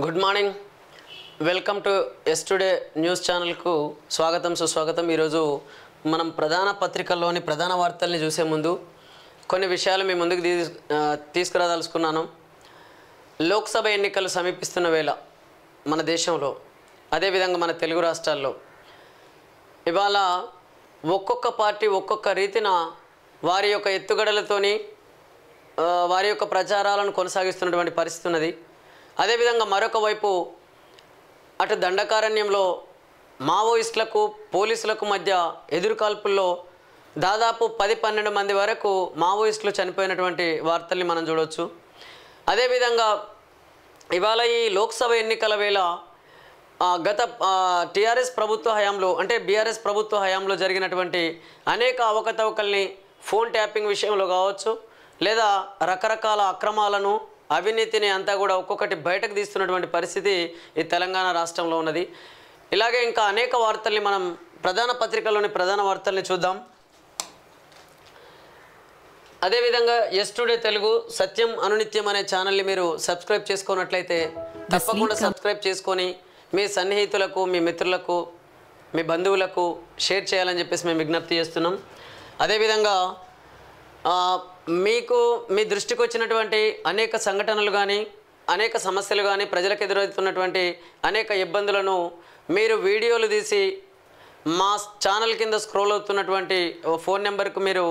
Good morning. Welcome to ఎస్టుడే news ఛానల్కు స్వాగతం సుస్వాగతం. ఈరోజు మనం ప్రధాన పత్రికల్లోని ప్రధాన వార్తల్ని చూసే ముందు కొన్ని విషయాలు మీ ముందుకు తీసుకురాదలుచుకున్నాను. లోక్సభ ఎన్నికలు సమీపిస్తున్న వేళ మన దేశంలో, అదేవిధంగా మన తెలుగు రాష్ట్రాల్లో ఇవాళ ఒక్కొక్క పార్టీ ఒక్కొక్క రీతిన వారి యొక్క ఎత్తుగడలతోని వారి యొక్క ప్రచారాలను కొనసాగిస్తున్నటువంటి పరిస్థితి ఉన్నది. అదేవిధంగా మరొక వైపు అటు దండకారణ్యంలో మావోయిస్టులకు పోలీసులకు మధ్య ఎదురుకాల్పుల్లో దాదాపు 10-12 మంది వరకు మావోయిస్టులు చనిపోయినటువంటి వార్తల్ని మనం చూడవచ్చు. అదేవిధంగా ఇవాళ ఈ లోక్సభ ఎన్నికల వేళ గత టీఆర్ఎస్ ప్రభుత్వ హయాంలో అంటే బీఆర్ఎస్ ప్రభుత్వ హయాంలో జరిగినటువంటి అనేక అవకతవకల్ని ఫోన్ ట్యాపింగ్ విషయంలో కావచ్చు, లేదా రకరకాల అక్రమాలను అవినీతిని అంతా కూడా ఒక్కొక్కటి బయటకు తీస్తున్నటువంటి పరిస్థితి ఈ తెలంగాణ రాష్ట్రంలో ఉన్నది. ఇలాగే ఇంకా అనేక వార్తల్ని మనం ప్రధాన పత్రికల్లోని ప్రధాన వార్తల్ని చూద్దాం. అదేవిధంగా ఎస్టుడే తెలుగు సత్యం అనునిత్యం అనే ఛానల్ని మీరు సబ్స్క్రైబ్ చేసుకున్నట్లయితే తప్పకుండా సబ్స్క్రైబ్ చేసుకొని మీ సన్నిహితులకు, మీ మిత్రులకు, మీ బంధువులకు షేర్ చేయాలని చెప్పేసి మేము విజ్ఞప్తి చేస్తున్నాం. అదేవిధంగా మీకు మీ దృష్టికి వచ్చినటువంటి అనేక సంఘటనలు కానీ, అనేక సమస్యలు కానీ, ప్రజలకు ఎదురవుతున్నటువంటి అనేక ఇబ్బందులను మీరు వీడియోలు తీసి మా ఛానల్ కింద స్క్రోల్ అవుతున్నటువంటి ఫోన్ నెంబర్కు మీరు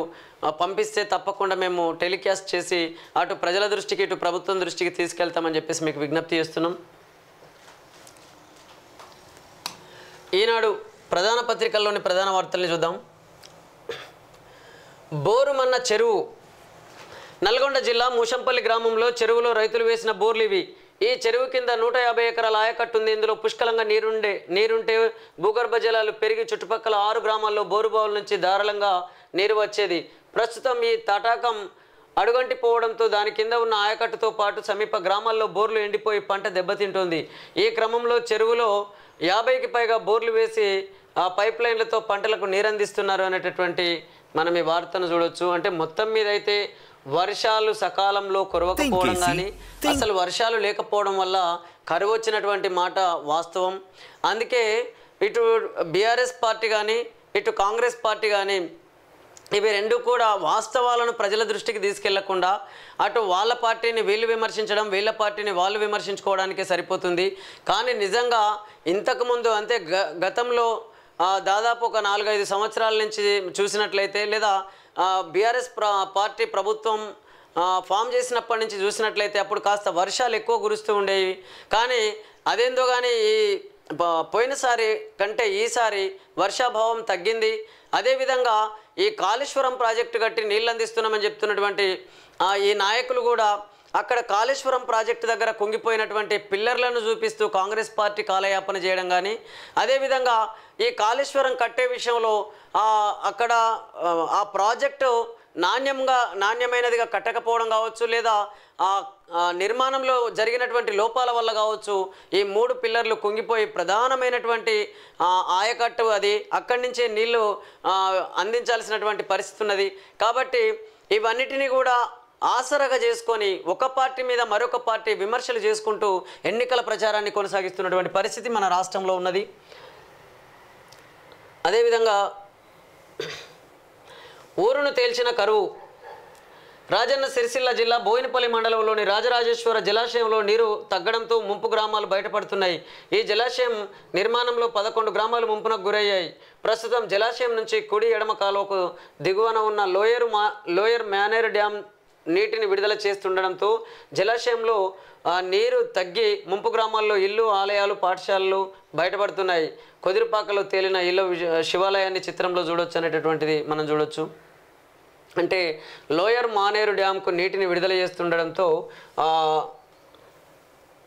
పంపిస్తే తప్పకుండా మేము టెలికాస్ట్ చేసి అటు ప్రజల దృష్టికి ఇటు ప్రభుత్వం దృష్టికి తీసుకెళ్తామని చెప్పేసి మీకు విజ్ఞప్తి చేస్తున్నాం. ఈనాడు ప్రధాన పత్రికల్లోని ప్రధాన వార్తల్ని చూద్దాం. బోరుమన్న చెరువు. నల్గొండ జిల్లా మూషంపల్లి గ్రామంలో చెరువులో రైతులు వేసిన బోర్లు ఇవి. ఈ చెరువు కింద 150 ఎకరాల ఆయకట్టు ఉంది. ఇందులో పుష్కలంగా నీరుంటే భూగర్భ జలాలు పెరిగి చుట్టుపక్కల 6 గ్రామాల్లో బోరుబావుల నుంచి ధారాళంగా నీరు వచ్చేది. ప్రస్తుతం ఈ తటాకం అడుగంటి పోవడంతో దాని కింద ఉన్న ఆయకట్టుతో పాటు సమీప గ్రామాల్లో బోర్లు ఎండిపోయి పంట దెబ్బతింటుంది. ఈ క్రమంలో చెరువులో 50కి పైగా బోర్లు వేసి ఆ పైప్ లైన్లతో పంటలకు నీరందిస్తున్నారు అనేటటువంటి మనం ఈ వార్తను చూడొచ్చు. అంటే మొత్తం మీద అయితే వర్షాలు సకాలంలో కురవకపోవడం కానీ, అసలు వర్షాలు లేకపోవడం వల్ల కరువు వచ్చినటువంటి మాట వాస్తవం. అందుకే ఇటు బీఆర్ఎస్ పార్టీ కానీ ఇటు కాంగ్రెస్ పార్టీ కానీ ఇవి రెండు కూడా వాస్తవాలను ప్రజల దృష్టికి తీసుకెళ్లకుండా అటు వాళ్ళ పార్టీని వీళ్ళు విమర్శించడం, వీళ్ళ పార్టీని వాళ్ళు విమర్శించుకోవడానికే సరిపోతుంది. కానీ నిజంగా ఇంతకుముందు అంటే గతంలో దాదాపు ఒక 4-5 సంవత్సరాల నుంచి చూసినట్లయితే, లేదా బీఆర్ఎస్ పార్టీ ప్రభుత్వం ఫామ్ చేసినప్పటి నుంచి చూసినట్లయితే అప్పుడు కాస్త వర్షాలు ఎక్కువ కురుస్తూ ఉండేవి. కానీ అదేందో కానీ ఈ పోయినసారి కంటే ఈసారి వర్షాభావం తగ్గింది. అదేవిధంగా ఈ కాళేశ్వరం ప్రాజెక్టు కట్టి నీళ్ళు అందిస్తున్నామని చెప్తున్నటువంటి ఈ నాయకులు కూడా అక్కడ కాళేశ్వరం ప్రాజెక్టు దగ్గర కుంగిపోయినటువంటి పిల్లర్లను చూపిస్తూ కాంగ్రెస్ పార్టీ కాలయాపన చేయడం కానీ, అదేవిధంగా ఈ కాళేశ్వరం కట్టే విషయంలో అక్కడ ఆ ప్రాజెక్టు నాణ్యమైనదిగా కట్టకపోవడం కావచ్చు, లేదా నిర్మాణంలో జరిగినటువంటి లోపాల వల్ల కావచ్చు ఈ 3 పిల్లర్లు కుంగిపోయి ప్రధానమైనటువంటి ఆయకట్టు అది అక్కడి నుంచే నీళ్లు అందించాల్సినటువంటి పరిస్థితి ఉన్నది. కాబట్టి ఇవన్నిటినీ కూడా ఆసరగా చేసుకొని ఒక పార్టీ మీద మరొక పార్టీ విమర్శలు చేసుకుంటూ ఎన్నికల ప్రచారాన్ని కొనసాగిస్తున్నటువంటి పరిస్థితి మన రాష్ట్రంలో ఉన్నది. అదేవిధంగా ఊరును తేల్చిన కరువు. రాజన్న సిరిసిల్ల జిల్లా బోయినపల్లి మండలంలోని రాజరాజేశ్వర జలాశయంలో నీరు తగ్గడంతో ముంపు గ్రామాలు బయటపడుతున్నాయి. ఈ జలాశయం నిర్మాణంలో 11 గ్రామాలు ముంపునకు గురయ్యాయి. ప్రస్తుతం జలాశయం నుంచి కుడి ఎడమ కాలువకు దిగువన ఉన్న లోయర్ మ్యానేర్ డ్యామ్ నీటిని విడుదల చేస్తుండడంతో జలాశయంలో నీరు తగ్గి ముంపు గ్రామాల్లో ఇల్లు, ఆలయాలు, పాఠశాలలు బయటపడుతున్నాయి. కొదిరిపాకలో తేలిన ఇల్లు శివాలయాన్ని చిత్రంలో చూడొచ్చు అనేటటువంటిది మనం చూడొచ్చు. అంటే లోయర్ మానేరు డ్యామ్కు నీటిని విడుదల చేస్తుండడంతో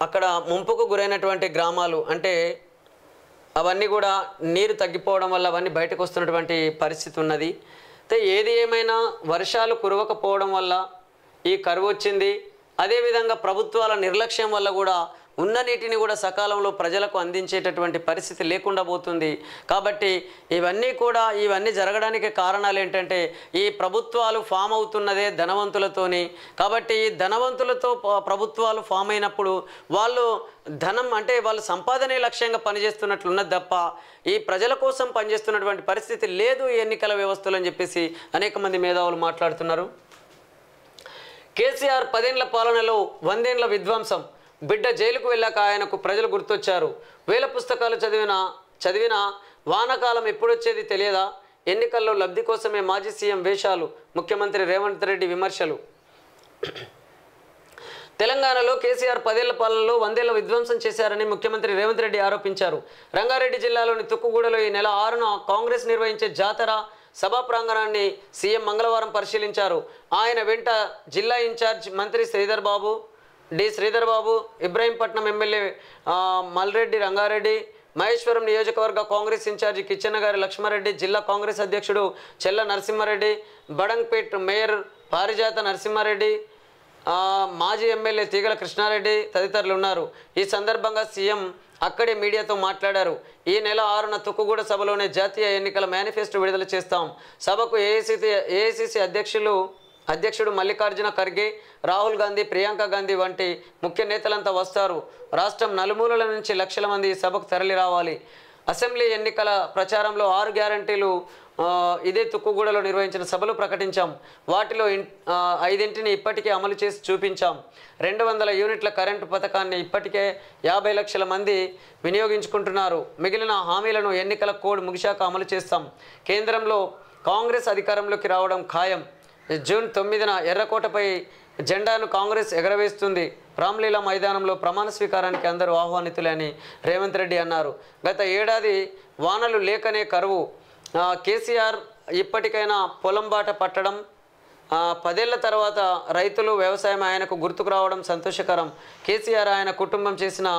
అక్కడ ముంపుకు గురైనటువంటి గ్రామాలు అంటే అవన్నీ కూడా నీరు తగ్గిపోవడం వల్ల అవన్నీ బయటకు వస్తున్నటువంటి పరిస్థితి ఉన్నది. అయితే ఏది ఏమైనా వర్షాలు కురవకపోవడం వల్ల ఈ కరువు వచ్చింది. అదేవిధంగా ప్రభుత్వాల నిర్లక్ష్యం వల్ల కూడా ఉన్న నీటిని కూడా సకాలంలో ప్రజలకు అందించేటటువంటి పరిస్థితి లేకుండా పోతుంది. కాబట్టి ఇవన్నీ జరగడానికి కారణాలు ఏంటంటే ఈ ప్రభుత్వాలు ఫామ్ అవుతున్నదే ధనవంతులతోని. కాబట్టి ఈ ధనవంతులతో ప్రభుత్వాలు ఫామ్ అయినప్పుడు వాళ్ళు ధనం అంటే వాళ్ళు సంపాదనే లక్ష్యంగా పనిచేస్తున్నట్లున్నది తప్ప ఈ ప్రజల కోసం పనిచేస్తున్నటువంటి పరిస్థితి లేదు ఈ ఎన్నికల వ్యవస్థలు అని చెప్పేసి అనేక మంది మేధావులు మాట్లాడుతున్నారు. కేసీఆర్ 10 ఏళ్ల పాలనలో 100 ఏళ్ల విధ్వంసం. బిడ్డ జైలుకు వెళ్ళాక ఆయనకు ప్రజలు గుర్తొచ్చారు. వేల పుస్తకాలు చదివిన వానకాలం ఎప్పుడొచ్చేది తెలియదా? ఎన్నికల్లో లబ్ధి కోసమే మాజీ సీఎం వేషాలు. ముఖ్యమంత్రి రేవంత్ రెడ్డి విమర్శలు. తెలంగాణలో కేసీఆర్ 10 ఏళ్ల పాలనలో 100 ఏళ్ల విధ్వంసం చేశారని ముఖ్యమంత్రి రేవంత్ రెడ్డి ఆరోపించారు. రంగారెడ్డి జిల్లాలోని తుక్కుగూడలో ఈ నెల 6న కాంగ్రెస్ నిర్వహించే జాతర సభా ప్రాంగణాన్ని సీఎం మంగళవారం పరిశీలించారు. ఆయన వెంట జిల్లా ఇన్ఛార్జ్ మంత్రి శ్రీధర్ బాబు, ఇబ్రాహీంపట్నం ఎమ్మెల్యే మల్రెడ్డి రంగారెడ్డి, మహేశ్వరం నియోజకవర్గ కాంగ్రెస్ ఇన్ఛార్జి కిచ్చెన్నగారి లక్ష్మారెడ్డి, జిల్లా కాంగ్రెస్ అధ్యక్షుడు చెల్ల నరసింహారెడ్డి, బడంగ్పేట్ మేయర్ పారిజాత నరసింహారెడ్డి, మాజీ ఎమ్మెల్యే తీగల కృష్ణారెడ్డి తదితరులు ఉన్నారు. ఈ సందర్భంగా సీఎం అక్కడే మీడియాతో మాట్లాడారు. ఈ నెల 6న తుక్కుగూడ సభలోనే జాతీయ ఎన్నికల మేనిఫెస్టో విడుదల చేస్తాం. సభకు ఏఐసిసి అధ్యక్షుడు మల్లికార్జున ఖర్గే, రాహుల్ గాంధీ, ప్రియాంక గాంధీ వంటి ముఖ్య నేతలంతా వస్తారు. రాష్ట్రం నలుమూలల నుంచి లక్షల మంది ఈ సభకు తరలి రావాలి. అసెంబ్లీ ఎన్నికల ప్రచారంలో 6 గ్యారంటీలు ఇదే తుక్కుగూడలో నిర్వహించిన సభలో ప్రకటించాం. వాటిలో 5 ఇప్పటికే అమలు చేసి చూపించాం. 200 యూనిట్ల కరెంటు పథకాన్ని ఇప్పటికే 50 లక్షల మంది వినియోగించుకుంటున్నారు. మిగిలిన హామీలను ఎన్నికల కోడ్ ముగిశాక అమలు చేస్తాం. కేంద్రంలో కాంగ్రెస్ అధికారంలోకి రావడం ఖాయం. జూన్ 9న ఎర్రకోటపై జెండాను కాంగ్రెస్ ఎగరవేస్తుంది. రామ్లీలా మైదానంలో ప్రమాణ స్వీకారానికి అందరూ ఆహ్వానితులే అని రేవంత్ రెడ్డి అన్నారు. గత ఏడాది వానలు లేకనే కరువు. కేసీఆర్ ఇప్పటికైనా పొలం బాట పట్టడం, 10 ఏళ్ల తర్వాత రైతులు వ్యవసాయం ఆయనకు గుర్తుకు రావడం సంతోషకరం. కేసీఆర్ ఆయన కుటుంబం చేసిన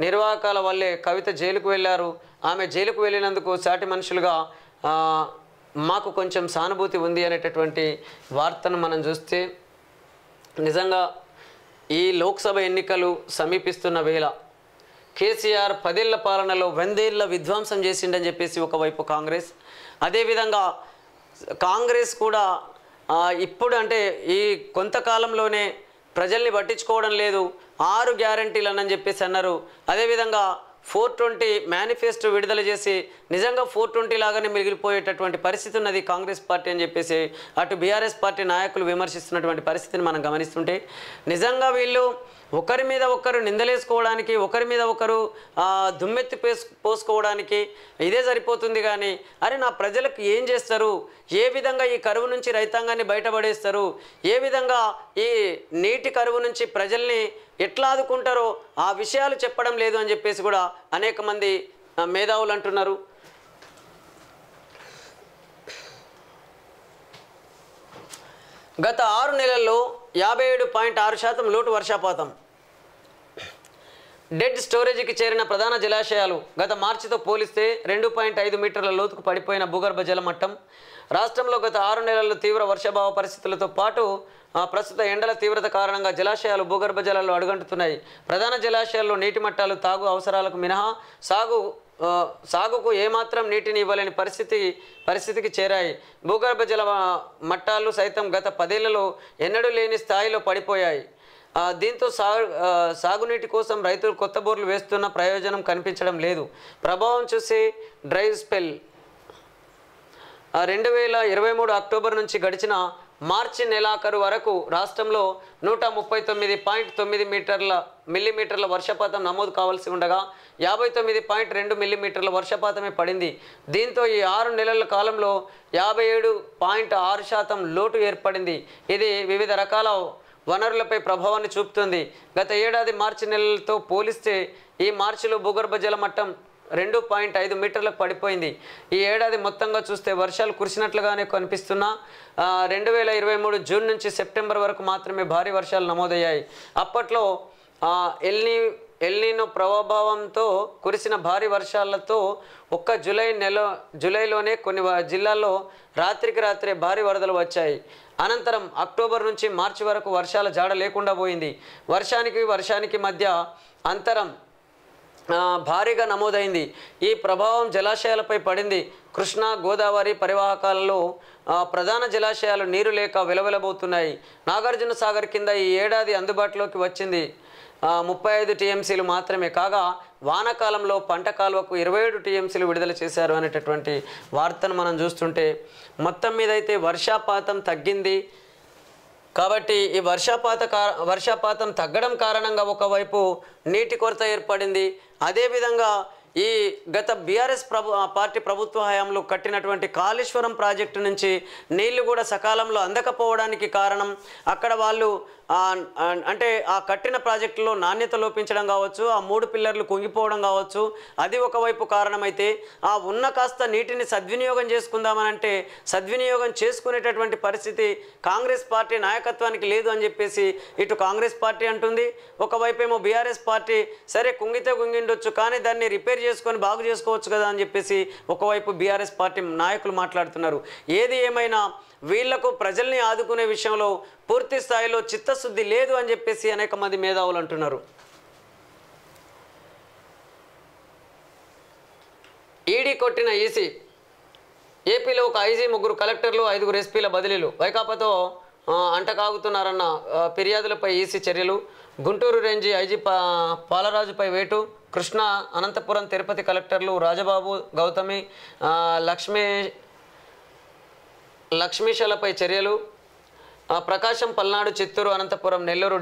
నిర్వాహకాల వల్లే కవిత జైలుకు వెళ్ళారు. ఆమె జైలుకు వెళ్ళినందుకు సాటి మనుషులుగా మాకు కొంచెం సానుభూతి ఉంది అనేటటువంటి వార్తను మనం చూస్తే నిజంగా ఈ లోక్సభ ఎన్నికలు సమీపిస్తున్న వేళ కేసీఆర్ 10 ఏళ్ల పాలనలో 100 ఏళ్ల విధ్వంసం చేసిండని చెప్పేసి ఒకవైపు కాంగ్రెస్, అదేవిధంగా కాంగ్రెస్ కూడా ఇప్పుడు అంటే ఈ కొంతకాలంలోనే ప్రజల్ని పట్టించుకోవడం లేదు, 6 గ్యారంటీలు అని చెప్పేసి అన్నారు. అదేవిధంగా 420 మేనిఫెస్టో విడుదల చేసి నిజంగా 420 లాగానే మిగిలిపోయేటటువంటి పరిస్థితి ఉన్నది కాంగ్రెస్ పార్టీ అని చెప్పేసి అటు బీఆర్ఎస్ పార్టీ నాయకులు విమర్శిస్తున్నటువంటి పరిస్థితిని మనం గమనిస్తుంటే నిజంగా వీళ్ళు ఒకరి మీద ఒకరు నిందలేసుకోవడానికి, ఒకరి మీద ఒకరు దుమ్మెత్తి పోసుకోవడానికి ఇదే సరిపోతుంది. కానీ అరే నా ప్రజలకు ఏం చేస్తారు, ఏ విధంగా ఈ కరువు నుంచి రైతాంగాన్ని బయటపడేస్తారు, ఏ విధంగా ఈ నీటి కరువు నుంచి ప్రజల్ని ఎట్లా ఆదుకుంటారో ఆ విషయాలు చెప్పడం లేదు అని చెప్పేసి కూడా అనేక మంది మేధావులు అంటున్నారు. గత 6 నెలల్లో 57.6% లోటు వర్షపాతం. డెడ్ స్టోరేజీకి చేరిన ప్రధాన జలాశయాలు. గత మార్చితో పోలిస్తే 2.5 మీటర్ల లోతుకు పడిపోయిన భూగర్భ జల మట్టం. రాష్ట్రంలో గత 6 నెలల్లో తీవ్ర వర్షాభావ పరిస్థితులతో పాటు ప్రస్తుత ఎండల తీవ్రత కారణంగా జలాశయాలు భూగర్భ జలాల్లో అడుగంటుతున్నాయి. ప్రధాన జలాశయాల్లో నీటి మట్టాలు తాగు అవసరాలకు మినహా సాగుకు ఏమాత్రం నీటిని ఇవ్వలేని పరిస్థితికి చేరాయి. భూగర్భ జల మట్టాలు సైతం గత 10 ఏళ్లలో ఎన్నడూ లేని స్థాయిలో పడిపోయాయి. దీంతో సాగునీటి కోసం రైతులు కొత్త బోర్లు వేస్తున్న ప్రయోజనం కనిపించడం లేదు. ప్రభావం చూసి డ్రై స్పెల్ 2023 అక్టోబర్ నుంచి గడిచిన మార్చి నెలాఖరు వరకు రాష్ట్రంలో 139.9 మిల్లీమీటర్ల వర్షపాతం నమోదు కావాల్సి ఉండగా 59.2 మిల్లీమీటర్ల వర్షపాతమే పడింది. దీంతో ఈ 6 నెలల కాలంలో 57.6% లోటు ఏర్పడింది. ఇది వివిధ రకాల వనరులపై ప్రభావాన్ని చూపుతుంది. గత ఏడాది మార్చి నెలలతో పోలిస్తే ఈ మార్చిలో భూగర్భ జల మట్టం 2.5 మీటర్లకు పడిపోయింది. ఈ ఏడాది మొత్తంగా చూస్తే వర్షాలు కురిసినట్లుగానే కనిపిస్తున్నా 2023 జూన్ నుంచి సెప్టెంబర్ వరకు మాత్రమే భారీ వర్షాలు నమోదయ్యాయి. అప్పట్లో ఎల్నినో ప్రభావంతో కురిసిన భారీ వర్షాలతో ఒక్క జూలైలోనే కొన్ని జిల్లాల్లో రాత్రికి రాత్రే భారీ వరదలు వచ్చాయి. అనంతరం అక్టోబర్ నుంచి మార్చి వరకు వర్షాల జాడ లేకుండా పోయింది. వర్షానికి మధ్య అంతరం భారీగా నమోదైంది. ఈ ప్రభావం జలాశయాలపై పడింది. కృష్ణా గోదావరి పరివాహకాలలో ప్రధాన జలాశయాలు నీరు లేక వెలవెలబోతున్నాయి. నాగార్జున సాగర్ కింద ఈ ఏడాది అందుబాటులోకి వచ్చింది 35 టీఎంసీలు మాత్రమే కాగా వానాకాలంలో పంట కాలువకు 27 టీఎంసీలు విడుదల చేశారు అనేటటువంటి వార్తను మనం చూస్తుంటే మొత్తం మీద అయితే వర్షపాతం తగ్గింది. కాబట్టి ఈ వర్షపాతం తగ్గడం కారణంగా ఒకవైపు నీటి కొరత ఏర్పడింది. అదేవిధంగా ఈ గత బీఆర్ఎస్ పార్టీ ప్రభుత్వ హయాంలో కట్టినటువంటి కాళేశ్వరం ప్రాజెక్టు నుంచి నీళ్లు కూడా సకాలంలో అందకపోవడానికి కారణం అక్కడ వాళ్ళు అంటే ఆ కట్టిన ప్రాజెక్టులో నాణ్యత లోపించడం కావచ్చు, ఆ 3 పిల్లర్లు కుంగిపోవడం కావచ్చు, అది ఒకవైపు కారణమైతే ఆ ఉన్న కాస్త నీటిని సద్వినియోగం చేసుకుందామనంటే సద్వినియోగం చేసుకునేటటువంటి పరిస్థితి కాంగ్రెస్ పార్టీ నాయకత్వానికి లేదు అని చెప్పేసి ఇటు కాంగ్రెస్ పార్టీ అంటుంది. ఒకవైపు ఏమో బీఆర్ఎస్ పార్టీ సరే కుంగితే కుంగిండొచ్చు కానీ దాన్ని రిపేర్ చేసుకొని బాగు చేసుకోవచ్చు కదా అని చెప్పేసి ఒకవైపు బీఆర్ఎస్ పార్టీ నాయకులు మాట్లాడుతున్నారు. ఏది ఏమైనా వీళ్లకు ప్రజల్ని ఆదుకునే విషయంలో పూర్తి స్థాయిలో చిత్తశుద్ధి లేదు అని చెప్పేసి అనేక మంది మేధావులు అంటున్నారు. ఈడీ కొట్టిన ఈసీ. ఏపీలో ఒక ఐజీ, 3 కలెక్టర్లు, 5 ఎస్పీల బదిలీలు. వైకాపాతో అంటకాగుతున్నారన్న ఫిర్యాదులపై ఈసీ చర్యలు. గుంటూరు రేంజి ఐజీ పాలరాజుపై వేటు. కృష్ణా, అనంతపురం, తిరుపతి కలెక్టర్లు రాజబాబు, గౌతమి, లక్ష్మీశలపై చర్యలు. ప్రకాశం, పల్నాడు, చిత్తూరు, అనంతపురం, నెల్లూరు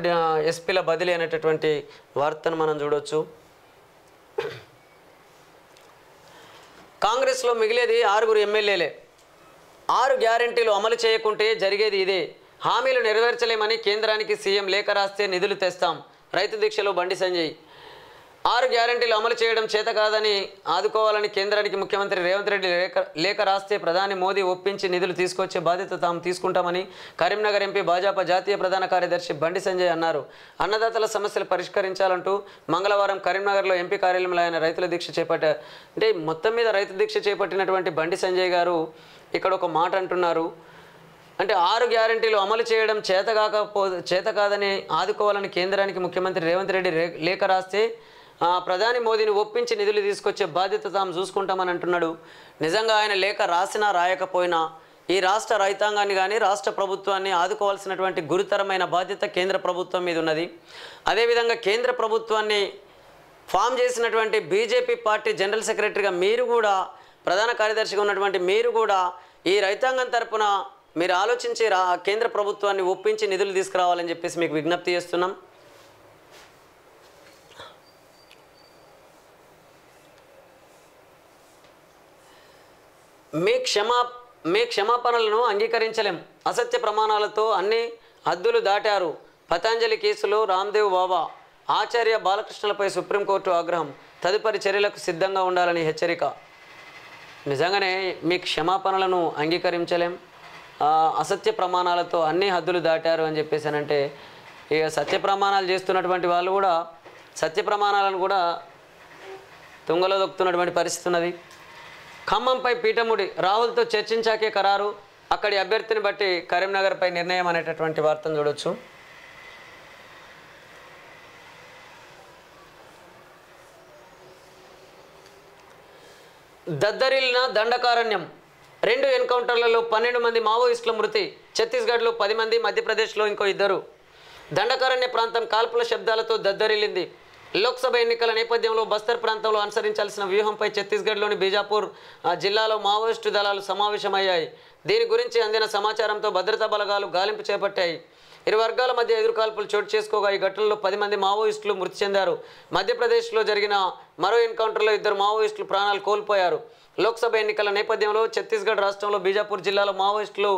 ఎస్పీల బదిలీ అనేటటువంటి వార్తను మనం చూడవచ్చు. కాంగ్రెస్లో మిగిలేది 6 ఎమ్మెల్యేలే. 6 గ్యారెంటీలు అమలు చేయకుంటే జరిగేది ఇదే. హామీలు నెరవేర్చలేమని కేంద్రానికి సీఎం లేఖ రాస్తే నిధులు తెస్తాం. రైతు దీక్షలో బండి సంజయ్. 6 గ్యారెంటీలు అమలు చేయడం చేత కాదని ఆదుకోవాలని కేంద్రానికి ముఖ్యమంత్రి రేవంత్ రెడ్డి లేఖ రాస్తే ప్రధాని మోదీ ఒప్పించి నిధులు తీసుకొచ్చే బాధ్యత తాము తీసుకుంటామని కరీంనగర్ ఎంపీ భాజపా జాతీయ ప్రధాన కార్యదర్శి బండి సంజయ్ అన్నారు. అన్నదాతల సమస్యలు పరిష్కరించాలంటూ మంగళవారం కరీంనగర్లో ఎంపీ కార్యాలయంలో ఆయన రైతుల దీక్ష చేపట్టారు. అంటే మొత్తం మీద రైతు దీక్ష చేపట్టినటువంటి బండి సంజయ్ గారు ఇక్కడ ఒక మాట అంటున్నారు. అంటే 6 గ్యారెంటీలు అమలు చేయడం చేత కాదని ఆదుకోవాలని కేంద్రానికి ముఖ్యమంత్రి రేవంత్ రెడ్డి లేఖ రాస్తే ప్రధాని మోదీని ఒప్పించి నిధులు తీసుకొచ్చే బాధ్యత తాము చూసుకుంటామని అంటున్నాడు. నిజంగా ఆయన లేఖ రాసినా రాయకపోయినా ఈ రాష్ట్ర రైతాంగాన్ని కానీ రాష్ట్ర ప్రభుత్వాన్ని ఆదుకోవాల్సినటువంటి గురుతరమైన బాధ్యత కేంద్ర ప్రభుత్వం మీద ఉన్నది. అదేవిధంగా కేంద్ర ప్రభుత్వాన్ని ఫామ్ చేసినటువంటి బీజేపీ పార్టీ జనరల్ సెక్రటరీగా మీరు కూడా, ప్రధాన కార్యదర్శిగా ఉన్నటువంటి మీరు కూడా ఈ రైతాంగం తరపున మీరు ఆలోచించి కేంద్ర ప్రభుత్వాన్ని ఒప్పించి నిధులు తీసుకురావాలని చెప్పేసి మీకు విజ్ఞప్తి చేస్తున్నాం. మీ క్షమాపణలను అంగీకరించలేం. అసత్య ప్రమాణాలతో అన్ని హద్దులు దాటారు. పతంజలి కేసులో రామ్దేవ్ బాబా, ఆచార్య బాలకృష్ణలపై సుప్రీంకోర్టు ఆగ్రహం. తదుపరి చర్యలకు సిద్ధంగా ఉండాలని హెచ్చరిక. నిజంగానే మీ క్షమాపణలను అంగీకరించలేం, అసత్య ప్రమాణాలతో అన్ని హద్దులు దాటారు అని చెప్పేసానంటే ఇక సత్య ప్రమాణాలు చేస్తున్నటువంటి వాళ్ళు కూడా సత్య ప్రమాణాలను కూడా తుంగలో దొక్కుతున్నటువంటి పరిస్థితి ఉన్నది. ఖమ్మంపై పీఠముడి. రాహుల్తో చర్చించాకే ఖరారు. అక్కడి అభ్యర్థిని బట్టి కరీంనగర్పై నిర్ణయం అనేటటువంటి వార్తను చూడొచ్చు. దద్దరిల్లిన దండకారణ్యం. 2 ఎన్కౌంటర్లలో 12 మంది మావోయిస్టుల మృతి. ఛత్తీస్గఢ్లో 10 మంది, మధ్యప్రదేశ్లో ఇంకో 2. దండకారణ్య ప్రాంతం కాల్పుల శబ్దాలతో దద్దరిల్లింది. లోక్సభ ఎన్నికల నేపథ్యంలో బస్తర్ ప్రాంతంలో అనుసరించాల్సిన వ్యూహంపై ఛత్తీస్గఢ్లోని బీజాపూర్ జిల్లాలో మావోయిస్టు దళాలు సమావేశమయ్యాయి. దీని గురించి అందిన సమాచారంతో భద్రతా బలగాలు గాలింపు చేపట్టాయి. ఇరు వర్గాల మధ్య ఎదురుకాల్పులు చోటు చేసుకోగా ఈ ఘటనలో 10 మంది మావోయిస్టులు మృతి చెందారు. మధ్యప్రదేశ్లో జరిగిన మరో ఎన్కౌంటర్లో 2 మావోయిస్టులు ప్రాణాలు కోల్పోయారు. లోక్సభ ఎన్నికల నేపథ్యంలో ఛత్తీస్గఢ్ రాష్ట్రంలో బీజాపూర్ జిల్లాలో మావోయిస్టులు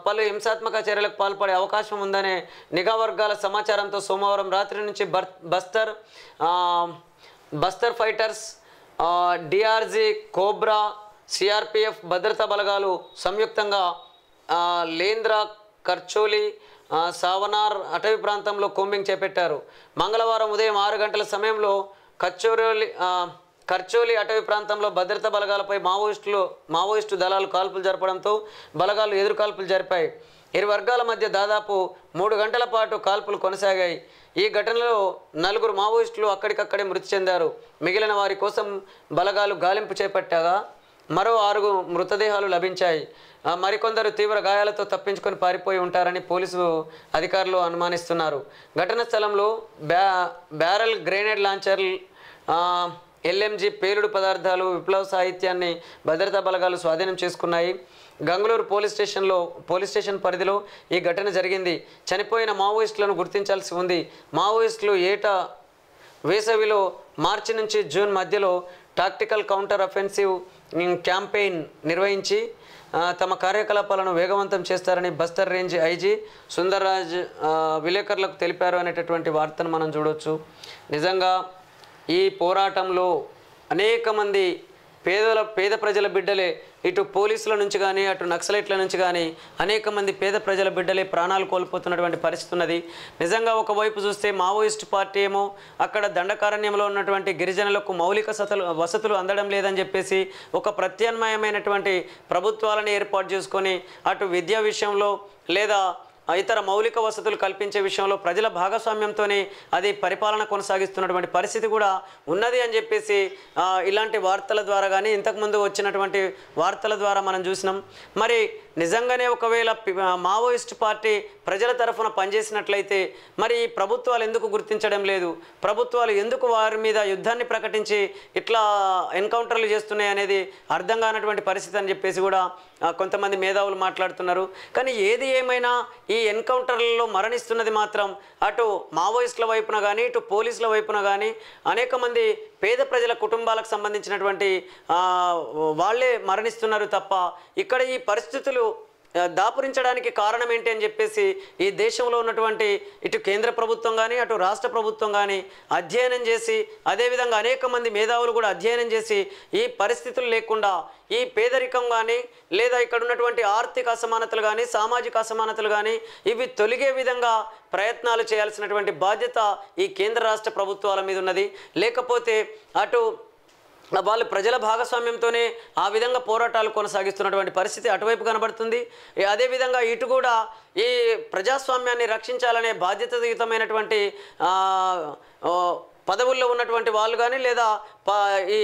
పలు హింసాత్మక చర్యలకు పాల్పడే అవకాశం ఉందనే నిఘా వర్గాల సమాచారంతో సోమవారం రాత్రి నుంచి Bastar fighters, DRG, cobra, CRPF భద్రతా బలగాలు సంయుక్తంగా లేంద్రా, కర్చోలి, సావనార్ అటవీ ఖర్చోలి అటవీ ప్రాంతంలో భద్రతా బలగాలపై మావోయిస్టు దళాలు కాల్పులు జరపడంతో బలగాలు ఎదురు కాల్పులు జరిపాయి. ఇరు వర్గాల మధ్య దాదాపు 3 గంటల పాటు కాల్పులు కొనసాగాయి. ఈ ఘటనలో 4 మావోయిస్టులు అక్కడికక్కడే మృతి చెందారు. మిగిలిన వారి కోసం బలగాలు గాలింపు చేపట్టగా మరో 6 మృతదేహాలు లభించాయి. మరికొందరు తీవ్ర గాయాలతో తప్పించుకొని పారిపోయి ఉంటారని పోలీసు అధికారులు అనుమానిస్తున్నారు. ఘటన స్థలంలో బ్యారల్ గ్రెనేడ్ లాంచర్లు, ఎల్ఎంజీ పేలుడు పదార్థాలు, విప్లవ సాహిత్యాన్ని భద్రతా బలగాలు స్వాధీనం చేసుకున్నాయి. గంగళూరు పోలీస్ స్టేషన్ పరిధిలో ఈ ఘటన జరిగింది. చనిపోయిన మావోయిస్టులను గుర్తించాల్సి ఉంది. మావోయిస్టులు ఏటా వేసవిలో మార్చి నుంచి జూన్ మధ్యలో టాక్టికల్ కౌంటర్ అఫెన్సివ్ క్యాంపెయిన్ నిర్వహించి తమ కార్యకలాపాలను వేగవంతం చేస్తారని బస్తర్ రేంజ్ ఐజీ సుందర్రాజ్ విలేకరులకు తెలిపారు అనేటటువంటి వార్తను మనం చూడవచ్చు. నిజంగా ఈ పోరాటంలో అనేక మంది పేద ప్రజల బిడ్డలే, ఇటు పోలీసుల నుంచి కానీ అటు నక్సలైట్ల నుంచి కానీ అనేక మంది పేద ప్రజల బిడ్డలే ప్రాణాలు కోల్పోతున్నటువంటి పరిస్థితి ఉన్నది. నిజంగా ఒకవైపు చూస్తే మావోయిస్ట్ పార్టీ ఏమో అక్కడ దండకారణ్యంలో ఉన్నటువంటి గిరిజనులకు మౌలిక వసతులు అందడం లేదని చెప్పేసి ఒక ప్రత్యామ్నాయమైనటువంటి ప్రభుత్వాలను ఏర్పాటు చేసుకొని అటు విద్యా విషయంలో లేదా ఇతర మౌలిక వసతులు కల్పించే విషయంలో ప్రజల భాగస్వామ్యంతోనే అది పరిపాలన కొనసాగిస్తున్నటువంటి పరిస్థితి కూడా ఉన్నది అని చెప్పేసి ఇలాంటి వార్తల ద్వారా కానీ ఇంతకుముందు వచ్చినటువంటి వార్తల ద్వారా మనం చూసినాం. మరి నిజంగానే ఒకవేళ మావోయిస్ట్ పార్టీ ప్రజల తరఫున పనిచేసినట్లయితే మరి ఈ ప్రభుత్వాలు ఎందుకు గుర్తించడం లేదు? ప్రభుత్వాలు ఎందుకు వారి మీద యుద్ధాన్ని ప్రకటించి ఇట్లా ఎన్కౌంటర్లు చేస్తున్నాయి అనేది అర్థం కానటువంటి పరిస్థితి అని చెప్పేసి కూడా కొంతమంది మేధావులు మాట్లాడుతున్నారు. కానీ ఏది ఏమైనా ఈ ఎన్కౌంటర్లలో మరణిస్తున్నది మాత్రం అటు మావోయిస్టుల వైపున కానీ ఇటు పోలీసుల వైపున కానీ అనేక మంది పేద ప్రజల కుటుంబాలకు సంబంధించినటువంటి వాళ్ళే మరణిస్తున్నారు తప్ప ఇక్కడ ఈ పరిస్థితులు దాపురించడానికి కారణం ఏంటి అని చెప్పేసి ఈ దేశంలో ఉన్నటువంటి ఇటు కేంద్ర ప్రభుత్వం కానీ అటు రాష్ట్ర ప్రభుత్వం కానీ అధ్యయనం చేసి అదేవిధంగా అనేక మంది మేధావులు కూడా అధ్యయనం చేసి ఈ పరిస్థితులు లేకుండా ఈ పేదరికం కానీ లేదా ఇక్కడ ఉన్నటువంటి ఆర్థిక అసమానతలు కానీ సామాజిక అసమానతలు కానీ ఇవి తొలగే విధంగా ప్రయత్నాలు చేయాల్సినటువంటి బాధ్యత ఈ కేంద్ర రాష్ట్ర ప్రభుత్వాల మీద ఉన్నది. లేకపోతే అటు వాళ్ళు ప్రజల భాగస్వామ్యంతోనే ఆ విధంగా పోరాటాలు కొనసాగిస్తున్నటువంటి పరిస్థితి అటువైపు కనబడుతుంది. అదేవిధంగా ఇటు కూడా ఈ ప్రజాస్వామ్యాన్ని రక్షించాలనే బాధ్యతాయుతమైనటువంటి పదవుల్లో ఉన్నటువంటి వాళ్ళు కానీ లేదా ఈ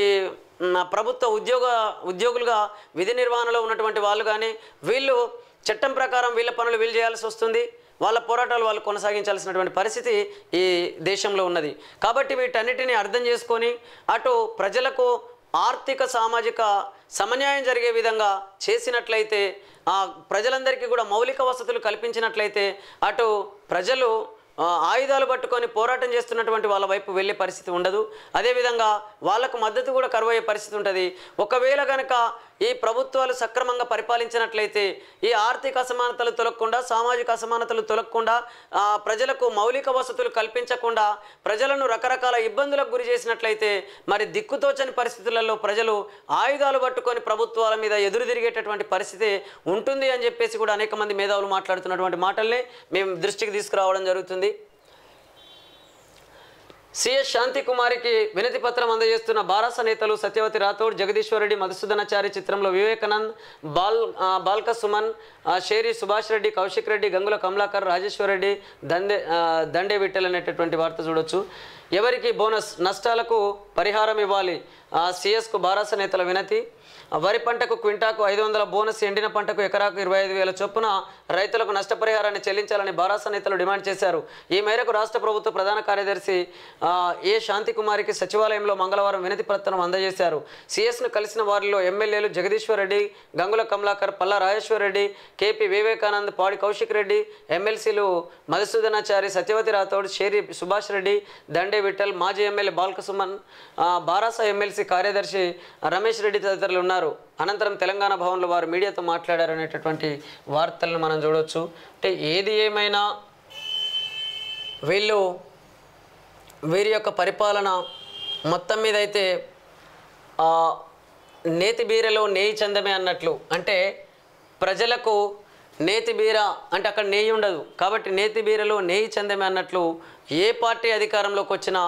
ప్రభుత్వ ఉద్యోగులుగా విధి నిర్వహణలో ఉన్నటువంటి వాళ్ళు కానీ వీళ్ళు చట్టం ప్రకారం వీళ్ళ పనులు వీళ్ళు చేయాల్సి వస్తుంది. వాళ్ళ పోరాటాలు వాళ్ళు కొనసాగించాల్సినటువంటి పరిస్థితి ఈ దేశంలో ఉన్నది. కాబట్టి వీటన్నిటిని అర్థం చేసుకొని అటు ప్రజలకు ఆర్థిక సామాజిక సమన్యాయం జరిగే విధంగా చేసినట్లయితే ప్రజలందరికీ కూడా మౌలిక వసతులు కల్పించినట్లయితే అటు ప్రజలు ఆయుధాలు పట్టుకొని పోరాటం చేస్తున్నటువంటి వాళ్ళ వైపు వెళ్ళే పరిస్థితి ఉండదు. అదేవిధంగా వాళ్ళకు మద్దతు కూడా కరువయ్యే పరిస్థితి ఉంటుంది. ఒకవేళ కనుక ఈ ప్రభుత్వాలు సక్రమంగా పరిపాలించినట్లయితే ఈ ఆర్థిక అసమానతలు తొలగకుండా సామాజిక అసమానతలు తొలగకుండా ప్రజలకు మౌలిక వసతులు కల్పించకుండా ప్రజలను రకరకాల ఇబ్బందులకు గురి చేసినట్లయితే మరి దిక్కుతోచని పరిస్థితులలో ప్రజలు ఆయుధాలు పట్టుకొని ప్రభుత్వాల మీద ఎదురు తిరిగేటటువంటి పరిస్థితి ఉంటుంది అని చెప్పేసి కూడా అనేక మంది మేధావులు మాట్లాడుతున్నటువంటి మాటల్ని మేము దృష్టికి తీసుకురావడం జరుగుతుంది. సిఎస్ శాంతికుమారికి వినతి పత్రం అందజేస్తున్న బారాస నేతలు సత్యవతి రాథోడ్, జగదీశ్వర్ రెడ్డి, మధుసూదనాచారి చిత్రంలో వివేకానంద్, బాల్క సుమన్, షేరి సుభాష్ రెడ్డి, కౌశిక్ రెడ్డి, గంగుల కమలాకర్, రాజేశ్వర్ రెడ్డి, దండే విఠల్ అనేటటువంటి వార్త చూడొచ్చు. ఎవరికి బోనస్, నష్టాలకు పరిహారం ఇవ్వాలి సిఎస్కు బారాస నేతల వినతి. వరి పంటకు క్వింటాకు 500 బోనస్, ఎండిన పంటకు ఎకరాకు 25,000 చొప్పున రైతులకు నష్టపరిహారాన్ని చెల్లించాలని బారాస నేతలు డిమాండ్ చేశారు. ఈ మేరకు రాష్ట్ర ప్రభుత్వ ప్రధాన కార్యదర్శి ఏ శాంతికుమారికి సచివాలయంలో మంగళవారం వినతి పత్రం అందజేశారు. సిఎస్ను కలిసిన వారిలో ఎమ్మెల్యేలు జగదీశ్వర్ రెడ్డి, గంగుల కమలాకర్, పల్లా రాజేశ్వర్ రెడ్డి, కేపీ వివేకానంద్, పాడి కౌశిక్ రెడ్డి, ఎమ్మెల్సీలు మధుసూదనాచారి, సత్యవతి రాథోడ్, షేరి సుభాష్ రెడ్డి, దండే విఠల్, మాజీ ఎమ్మెల్యే బాల్క సుమన్, బారాస ఎమ్మెల్సీ కార్యదర్శి రమేష్ రెడ్డి తదితరులు ఉన్నారు. అనంతరం తెలంగాణ భవన్లో వారు మీడియాతో మాట్లాడారనేటటువంటి వార్తలను మనం చూడవచ్చు. అంటే ఏది ఏమైనా వీరి యొక్క పరిపాలన మొత్తం మీద అయితే నేతి బీరలో నేయి చందమే అన్నట్లు, అంటే ప్రజలకు నేతి బీర అంటే అక్కడ నెయ్యి ఉండదు కాబట్టి నేతి బీరలో నెయ్యి చందమే అన్నట్లు ఏ పార్టీ అధికారంలోకి వచ్చినా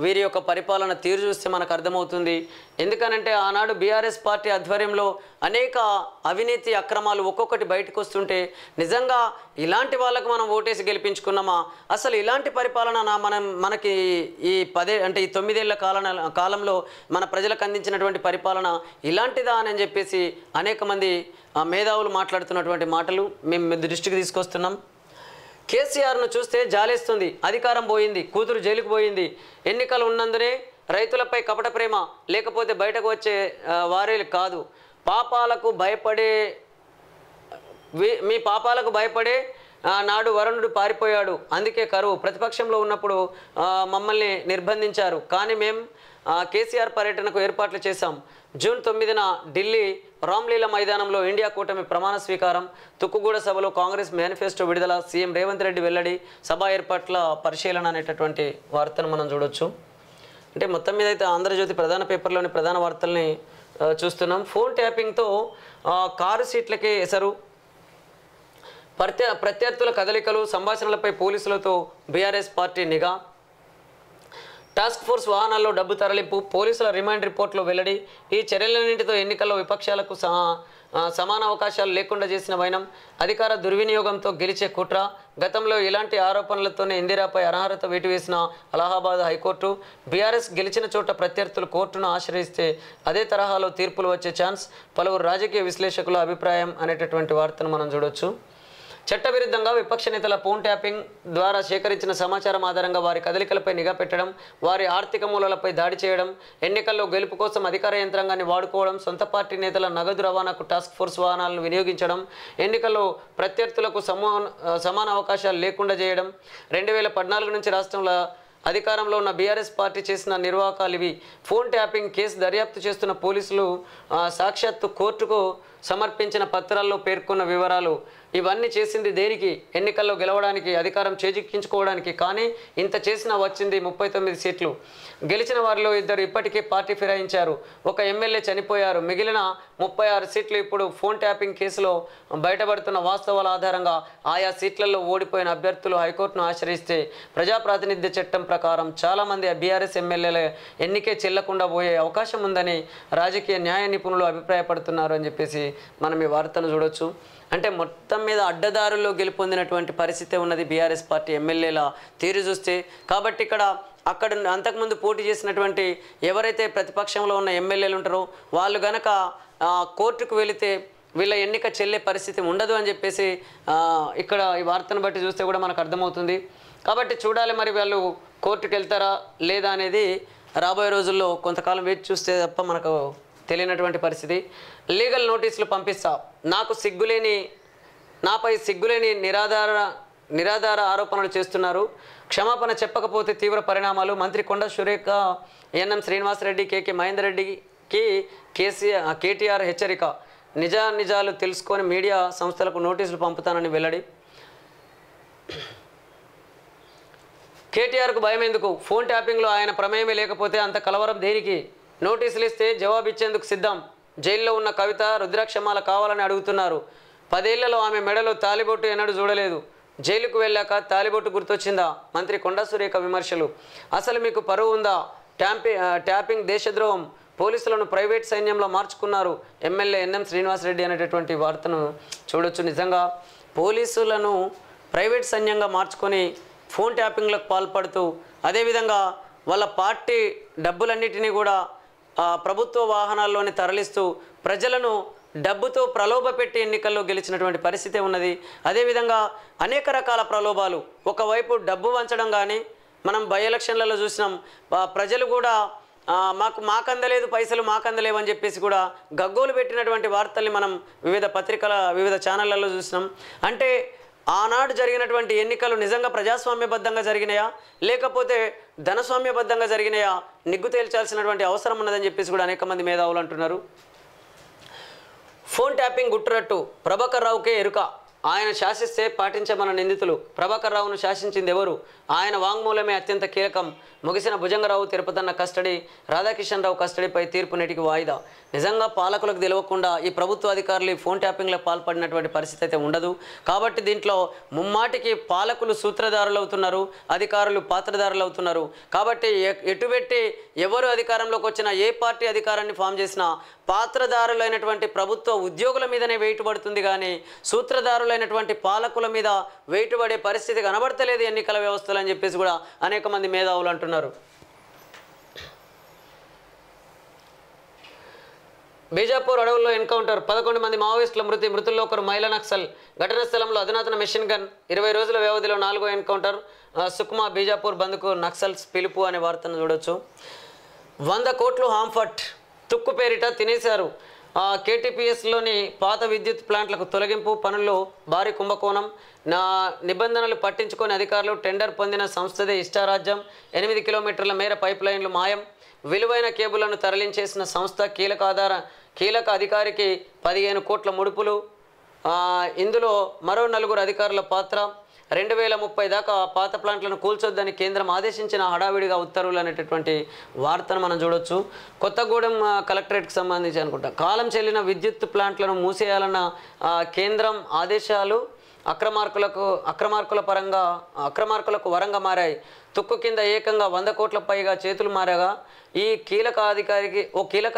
వీరి యొక్క పరిపాలన తీరు చూస్తే మనకు అర్థమవుతుంది. ఎందుకనంటే ఆనాడు బీఆర్ఎస్ పార్టీ ఆధ్వర్యంలో అనేక అవినీతి అక్రమాలు ఒక్కొక్కటి బయటకు వస్తుంటే నిజంగా ఇలాంటి వాళ్ళకు మనం ఓటేసి గెలిపించుకున్నామా, అసలు ఇలాంటి పరిపాలన మనకి ఈ 9 ఏళ్ల కాలంలో మన ప్రజలకు అందించినటువంటి పరిపాలన ఇలాంటిదా అని చెప్పేసి అనేక మంది మేధావులు మాట్లాడుతున్నటువంటి మాటలు మేము దృష్టికి తీసుకొస్తున్నాం. కేసీఆర్ను చూస్తే జాలేస్తుంది. అధికారం పోయింది, కూతురు జైలుకు పోయింది. ఎన్నికలు ఉన్నందునే రైతులపై కపట ప్రేమ, లేకపోతే బయటకు వచ్చే వారే కాదు. మీ పాపాలకు భయపడే నాడు వరుణుడు పారిపోయాడు, అందుకే కరువు. ప్రతిపక్షంలో ఉన్నప్పుడు మమ్మల్ని నిర్బంధించారు, కానీ మేము కేసీఆర్ పర్యటనకు ఏర్పాట్లు చేశాం. జూన్ 9న ఢిల్లీ రామ్లీలా మైదానంలో ఇండియా కూటమి ప్రమాణ స్వీకారం, తుక్కుగూడ సభలో కాంగ్రెస్ మేనిఫెస్టో విడుదల, సీఎం రేవంత్ రెడ్డి వెల్లడి, సభా ఏర్పాట్ల పరిశీలన అనేటటువంటి వార్తను మనం చూడొచ్చు. అంటే మొత్తం మీద అయితే ఆంధ్రజ్యోతి ప్రధాన పేపర్లోని ప్రధాన వార్తల్ని చూస్తున్నాం. ఫోన్ ట్యాపింగ్తో కారు సీట్లకే ఎసరు, ప్రత్యర్థుల కదలికలు, సంభాషణలపై పోలీసులతో బీఆర్ఎస్ పార్టీ నిఘా, టాస్క్ ఫోర్స్ వాహనాల్లో డబ్బు తరలింపు, పోలీసుల రిమాండ్ రిపోర్ట్లో వెల్లడి. ఈ చర్యలన్నింటితో ఎన్నికల్లో విపక్షాలకు సమాన అవకాశాలు లేకుండా చేసిన వైనం, అధికార దుర్వినియోగంతో గెలిచే కుట్ర. గతంలో ఇలాంటి ఆరోపణలతోనే ఇందిరాపై అనర్హత వేటు వేసిన అలహాబాద్ హైకోర్టు. బీఆర్ఎస్ గెలిచిన చోట ప్రత్యర్థులు కోర్టును ఆశ్రయిస్తే అదే తరహాలో తీర్పులు వచ్చే ఛాన్స్, పలువురు రాజకీయ విశ్లేషకుల అభిప్రాయం అనేటటువంటి వార్తను మనం చూడొచ్చు. చట్టవిరుద్ధంగా విపక్ష నేతల ఫోన్ ట్యాపింగ్ ద్వారా సేకరించిన సమాచారం ఆధారంగా వారి కదలికలపై నిఘా పెట్టడం, వారి ఆర్థిక మూలాలపై దాడి చేయడం, ఎన్నికల్లో గెలుపు కోసం అధికార యంత్రాంగాన్ని వాడుకోవడం, సొంత పార్టీ నేతల నగదు రవాణాకు టాస్క్ ఫోర్స్ వాహనాలను వినియోగించడం, ఎన్నికల్లో ప్రత్యర్థులకు సమాన అవకాశాలు లేకుండా చేయడం. 2014 నుంచి రాష్ట్రంలో అధికారంలో ఉన్న బీఆర్ఎస్ పార్టీ చేసిన నిర్వాహకాలు ఇవి. ఫోన్ ట్యాపింగ్ కేసు దర్యాప్తు చేస్తున్న పోలీసులు సాక్షాత్తు కోర్టుకు సమర్పించిన పత్రాల్లో పేర్కొన్న వివరాలు. ఇవన్నీ చేసింది దేనికి? ఎన్నికల్లో గెలవడానికి, అధికారం చేజిక్కించుకోవడానికి. కానీ ఇంత చేసినా వచ్చింది 39 సీట్లు. గెలిచిన వారిలో 2 ఇప్పటికే పార్టీ ఫిరాయించారు, ఒక ఎమ్మెల్యే చనిపోయారు. మిగిలిన 36 సీట్లు ఇప్పుడు ఫోన్ ట్యాపింగ్ కేసులో బయటపడుతున్న వాస్తవాల ఆధారంగా ఆయా సీట్లలో ఓడిపోయిన అభ్యర్థులు హైకోర్టును ఆశ్రయిస్తే ప్రజాప్రాతినిధ్య చట్టం ప్రకారం చాలామంది బీఆర్ఎస్ ఎమ్మెల్యేల ఎన్నికే చెల్లకుండా పోయే అవకాశం ఉందని రాజకీయ న్యాయ నిపుణులు అభిప్రాయపడుతున్నారు అని చెప్పేసి మనం ఈ వార్తను చూడొచ్చు. అంటే మొత్తం మీద అడ్డదారుల్లో గెలుపొందినటువంటి పరిస్థితి ఉన్నది బీఆర్ఎస్ పార్టీ ఎమ్మెల్యేల తీరు చూస్తే. కాబట్టి అక్కడ అంతకుముందు పోటీ చేసినటువంటి ఎవరైతే ప్రతిపక్షంలో ఉన్న ఎమ్మెల్యేలు ఉంటారో వాళ్ళు గనక కోర్టుకు వెళితే వీళ్ళ ఎన్నిక చెల్లే పరిస్థితి ఉండదు అని చెప్పేసి ఇక్కడ ఈ వార్తను బట్టి చూస్తే కూడా మనకు అర్థమవుతుంది. కాబట్టి చూడాలి మరి వాళ్ళు కోర్టుకు వెళ్తారా లేదా అనేది రాబోయే రోజుల్లో కొంతకాలం వేచి చూస్తే తప్ప మనకు తెలియనటువంటి పరిస్థితి. లీగల్ నోటీసులు పంపిస్తా, నాపై సిగ్గులేని నిరాధార ఆరోపణలు చేస్తున్నారు, క్షమాపణ చెప్పకపోతే తీవ్ర పరిణామాలు. మంత్రి కొండ సురేఖ, ఎన్ఎం శ్రీనివాసరెడ్డి, కేకే మహేందర్ రెడ్డికి కేటీఆర్ హెచ్చరిక. నిజాలు తెలుసుకొని మీడియా సంస్థలకు నోటీసులు పంపుతానని వెల్లడి. కేటీఆర్కు భయం ఎందుకు? ఫోన్ ట్యాపింగ్లో ఆయన ప్రమేయమే లేకపోతే అంత కలవరం దేనికి? నోటీసులు ఇస్తే జవాబిచ్చేందుకు సిద్ధం. జైల్లో ఉన్న కవిత రుద్రాక్షమాల కావాలని అడుగుతున్నారు. 10 ఏళ్లలో ఆమె మెడలో తాలిబొట్టు ఎన్నడూ చూడలేదు. జైలుకు వెళ్ళాక తాలిబొట్టు గుర్తొచ్చిందా? మంత్రి కొండా సురేఖ విమర్శలు. అసలు మీకు పరువు ఉందా? ట్యాపింగ్ దేశద్రోహం, పోలీసులను ప్రైవేట్ సైన్యంలో మార్చుకున్నారు ఎమ్మెల్యే ఎన్ఎం శ్రీనివాసరెడ్డి అనేటటువంటి వార్తను చూడొచ్చు. నిజంగా పోలీసులను ప్రైవేట్ సైన్యంగా మార్చుకొని ఫోన్ ట్యాపింగ్లకు పాల్పడుతూ అదేవిధంగా వాళ్ళ పార్టీ డబ్బులన్నిటినీ కూడా ప్రభుత్వ వాహనాల్లోనే తరలిస్తూ ప్రజలను డబ్బుతో ప్రలోభపెట్టి ఎన్నికల్లో గెలిచినటువంటి పరిస్థితి ఉన్నది. అదేవిధంగా అనేక రకాల ప్రలోభాలు, ఒకవైపు డబ్బు వంచడం కానీ మనం బై ఎలక్షన్లలో చూసినాం. ప్రజలు కూడా మాకు అందలేదు, పైసలు మాకు అందలేవు అని చెప్పేసి కూడా గగ్గోలు పెట్టినటువంటి వార్తల్ని మనం వివిధ ఛానళ్లలో చూసినాం. అంటే ఆనాడు జరిగినటువంటి ఎన్నికలు నిజంగా ప్రజాస్వామ్యబద్ధంగా జరిగినాయా లేకపోతే ధనస్వామ్యబద్ధంగా జరిగినాయా నిగ్గు తేల్చాల్సినటువంటి అవసరం ఉన్నదని చెప్పేసి కూడా అనేక మంది మేధావులు అంటున్నారు. ఫోన్ ట్యాపింగ్ గుట్టురట్టు, ప్రభాకర్ రావుకే ఎరుక. ఆయన శాసిస్తే పాటించమన్న నిందితులు. ప్రభాకర్ రావును శాసించింది ఎవరు? ఆయన వాంగ్మూలమే అత్యంత కీలకం. ముగిసిన భుజంగరావు తిరుపతన్న కస్టడీ, రాధాకిషన్ రావు కస్టడీపై తీర్పు నేటికి వాయిదా. నిజంగా పాలకులకు తెలియకుండా ఈ ప్రభుత్వ అధికారులు ఈ ఫోన్ ట్యాపింగ్లో పాల్పడినటువంటి పరిస్థితి అయితే ఉండదు. కాబట్టి దీంట్లో ముమ్మాటికి పాలకులు సూత్రధారులు అవుతున్నారు, అధికారులు పాత్రధారులు అవుతున్నారు. కాబట్టి ఎటుబెట్టి ఎవరు అధికారంలోకి వచ్చినా, ఏ పార్టీ అధికారాన్ని ఫామ్ చేసినా పాత్రధారులైనటువంటి ప్రభుత్వ ఉద్యోగుల మీదనే వెయిట్ పడుతుంది, కానీ సూత్రధారులైనటువంటి పాలకుల మీద వెయిట్ పడే పరిస్థితి కనబడతలేదు ఎన్నికల వ్యవస్థలు అని చెప్పేసి కూడా అనేక మంది మేధావులు అంటున్నారు. బీజాపూర్ అడవుల్లో ఎన్కౌంటర్, 11 మంది మావోయిస్టుల మృతుల్లో ఒకరు మహిళా నక్సల్. ఘటనా స్థలంలో అధునాతన మెషిన్ గన్. 20 రోజుల వ్యవధిలో 4వ ఎన్కౌంటర్. సుక్మా బీజాపూర్ బంద్కు నక్సల్స్ పిలుపు అనే వార్తను చూడొచ్చు. 100 కోట్లు హాంఫట్, తుక్కు పేరిట తినేశారు. కేటీపీఎస్లోని పాత విద్యుత్ ప్లాంట్లకు తొలగింపు పనుల్లో భారీ కుంభకోణం. నిబంధనలు పట్టించుకొని అధికారులు టెండర్ పొందిన సంస్థదే ఇష్టారాజ్యం. 8 కిలోమీటర్ల మేర పైప్ లైన్లు మాయం. విలువైన కేబుళ్లను తరలించేసిన సంస్థ. కీలక అధికారికి 15 కోట్ల ముడుపులు. ఇందులో మరో 4 అధికారుల పాత్ర. 2030 దాకా పాత ప్లాంట్లను కూల్చొద్దని కేంద్రం ఆదేశించిన హడావిడిగా ఉత్తర్వులు అనేటటువంటి వార్తను మనం చూడొచ్చు. కొత్తగూడెం కలెక్టరేట్కి సంబంధించి అనుకుంటా కాలం చెల్లిన విద్యుత్ ప్లాంట్లను మూసేయాలన్న కేంద్రం ఆదేశాలు అక్రమార్కులకు వరంగా మారాయి. తుక్కు కింద ఏకంగా 100 కోట్ల పైగా చేతులు మారగా ఈ కీలక